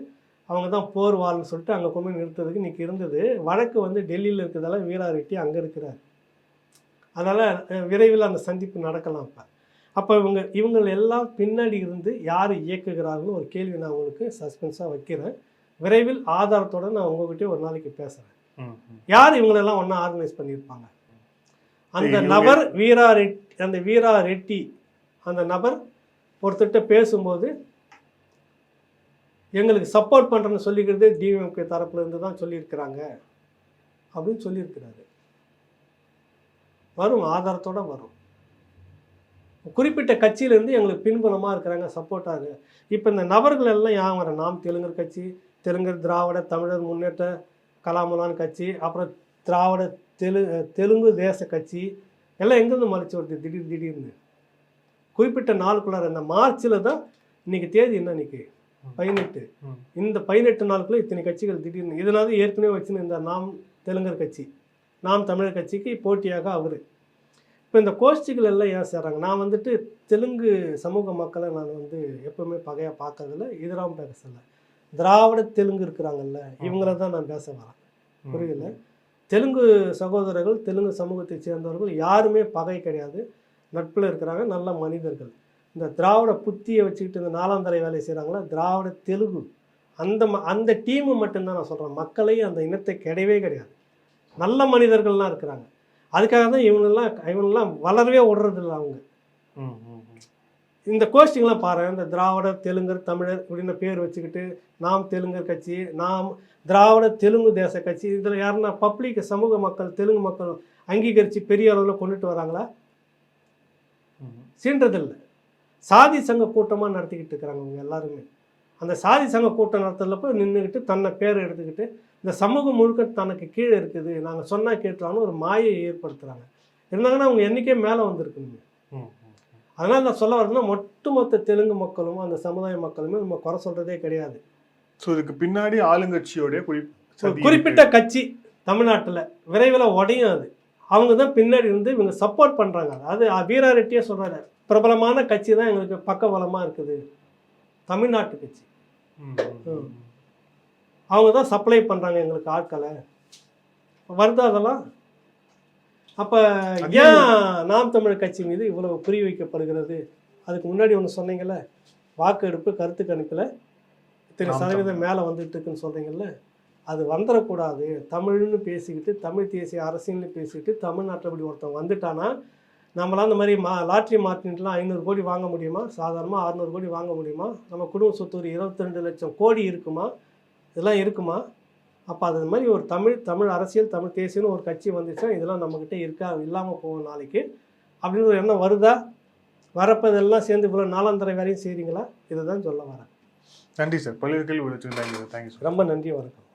அவங்க தான் போர் வாழ்னு சொல்லிட்டு அங்கே கொண்டு நிறுத்துறதுக்கு இன்றைக்கி இருந்தது. வழக்கு வந்து டெல்லியில் இருக்கிறதால வீரா ரெட்டி அங்கே இருக்கிறார். அதனால் விரைவில் அந்த சந்திப்பு நடக்கலாம். அப்போ இவங்க எல்லாம் பின்னாடி இருந்து யார் இயக்குகிறார்கள்னு ஒரு கேள்வி நான் உங்களுக்கு சஸ்பென்ஸாக வைக்கிறேன். விரைவில் ஆதாரத்தோடு நான் உங்ககிட்டே ஒரு நாளைக்கு பேசுகிறேன். யார் இவங்களெல்லாம் ஒன்றா ஆர்கனைஸ் பண்ணியிருப்பாங்க? அந்த நபர் வீரா ரெட்டி அந்த நபர் ஒருத்தர்கிட்ட பேசும்போது எங்களுக்கு சப்போர்ட் பண்ணுறேன்னு சொல்லிக்கிறது டிஎம்கே தரப்புலேருந்து தான் சொல்லியிருக்கிறாங்க அப்படின்னு சொல்லியிருக்கிறாரு. வரும், ஆதாரத்தோடு வரும். குறிப்பிட்ட கட்சியிலேருந்து எங்களுக்கு பின்புலமாக இருக்கிறாங்க, சப்போர்ட்டாக. இப்போ இந்த நபர்கள் எல்லாம் யார் வர, நாம் தெலுங்கர் கட்சி, தெலுங்கர் திராவிட தமிழர் முன்னேற்ற கலாமுலான் கட்சி, அப்புறம் திராவிட தெலுங்கு தேச கட்சி எல்லாம் எங்கேருந்து மறைச்சி வருது திடீர்னு குறிப்பிட்ட நாளுக்குள்ளார. இந்த மார்ச்சில் தான் இன்றைக்கி தேதி என்ன, இன்றைக்கி 18. இந்த 18 நாளுக்குள்ளே இத்தனை கட்சிகள் திடீர்னு. இதனால ஏற்கனவே வச்சுன்னு இந்த நாம் தெலுங்கர் கட்சி, நாம் தமிழர் கட்சிக்கு போட்டியாக அவர். இப்போ இந்த கோஷ்டிகள் எல்லாம் ஏன் சேர்றாங்க? நான் வந்துட்டு தெலுங்கு சமூக மக்களை நான் வந்து எப்போவுமே பகையாக பார்க்கறதில்ல, எதிராகவும் பேசல. திராவிட தெலுங்கு இருக்கிறாங்கல்ல, இவங்கள தான் நான் பேச வரேன். புரியல? தெலுங்கு சகோதரர்கள், தெலுங்கு சமூகத்தை சேர்ந்தவர்கள் யாருமே பகை கிடையாது, நட்பில் இருக்கிறாங்க, நல்ல மனிதர்கள். இந்த திராவிட புத்தியை வச்சுக்கிட்டு இந்த 4ஆம் தலை வேலையை செய்கிறாங்களா, திராவிட தெலுங்கு அந்த டீமு மட்டும்தான் நான் சொல்கிறேன். மக்களையும் அந்த இனத்தை கிடையவே கிடையாது. நல்ல மனிதர்கள்லாம் இருக்கிறாங்க. அதுக்காக தான் இவங்கெல்லாம் வளரவே விடுறதில்ல அவங்க. இந்த கோஷ்டிங்கெலாம் பாரு, இந்த திராவிடர், தெலுங்கர், தமிழர் இப்படின்னு பேர் வச்சுக்கிட்டு நாம் தெலுங்கர் கட்சி, நாம் திராவிட தெலுங்கு தேச கட்சி, இதில் யாருன்னா பப்ளிக் சமூக மக்கள் தெலுங்கு மக்கள் அங்கீகரித்து பெரிய அளவில் கொண்டுட்டு வராங்களா? சீன்றதில்லை. சாதி சங்க கூட்டமாக நடத்திக்கிட்டு இருக்கிறாங்க அவங்க எல்லாருமே. அந்த சாதி சங்க கூட்டம் நடத்துறதுல போய் நின்றுக்கிட்டு தன்னை பேர் எடுத்துக்கிட்டு இந்த சமூகம் முழுக்க தனக்கு கீழே இருக்குது, நாங்கள் சொன்னால் கேட்டுறான்னு ஒரு மாயை ஏற்படுத்துகிறாங்க. இருந்தாங்கன்னா அவங்க என்றைக்கே மேலே வந்திருக்குங்க. அதனால் நான் சொல்ல வரதுன்னா ஒட்டுமொத்த தெலுங்கு மக்களும் அந்த சமுதாய மக்களுமே நம்ம குறை சொல்கிறதே கிடையாது. ஸோ இதுக்கு பின்னாடி ஆளுங்கட்சியோடைய குறிப்பிட்ட கட்சி தமிழ்நாட்டில் விரைவில் உடையும். அது அவங்க தான் பின்னாடி இருந்து இவங்க சப்போர்ட் பண்ணுறாங்க. அது வீரா ரெட்டியே சொல்கிறாரு, பிரபலமான கட்சி தான் எங்களுக்கு பக்கபலமாக இருக்குது தமிழ்நாட்டு கட்சி. அவங்க தான் சப்ளை பண்ணுறாங்க எங்களுக்கு ஆட்களை. வருதா அதெல்லாம்? அப்போ ஏன் நாம் தமிழர் கட்சி மீது இவ்வளவு புரி வைக்கப்படுகிறது? அதுக்கு முன்னாடி ஒன்று சொன்னீங்கல்ல, வாக்கெடுப்பு கருத்து கணிப்பில் இத்தனை சதவீதம் மேலே வந்துட்டு இருக்குன்னு சொல்கிறீங்கல்ல, அது வந்துடக்கூடாது. தமிழ்னு பேசிக்கிட்டு தமிழ் தேசிய அரசியல்னு பேசிக்கிட்டு தமிழ்நாட்டில் இப்படி ஒருத்தன் வந்துட்டானா நம்மளாம் இந்த மாதிரி லாட்ரி மார்க்கெட்லாம் 500 கோடி வாங்க முடியுமா? சாதாரணமாக 600 கோடி வாங்க முடியுமா? நம்ம குடும்ப சொத்து ஒரு 22 லட்சம் கோடி இருக்குமா? இதெல்லாம் இருக்குமா? அப்போ அது மாதிரி ஒரு தமிழ் அரசியல் தமிழ் தேசியம்னு ஒரு கட்சி வந்துச்சுன்னா இதெல்லாம் நம்மக்கிட்ட இருக்கா, இல்லாமல் போகும் நாளைக்கு அப்படின்னு ஒரு எண்ணம் வருதா? வரப்போ இதெல்லாம் சேர்ந்து இவ்வளோ நாளாந்தர வேலையும் செய்கிறீங்களா? இதை தான் சொல்ல வரேன். நன்றி சார். பல்வேறு கேள்வி தேங்க்யூ சார். ரொம்ப நன்றி, வணக்கம்.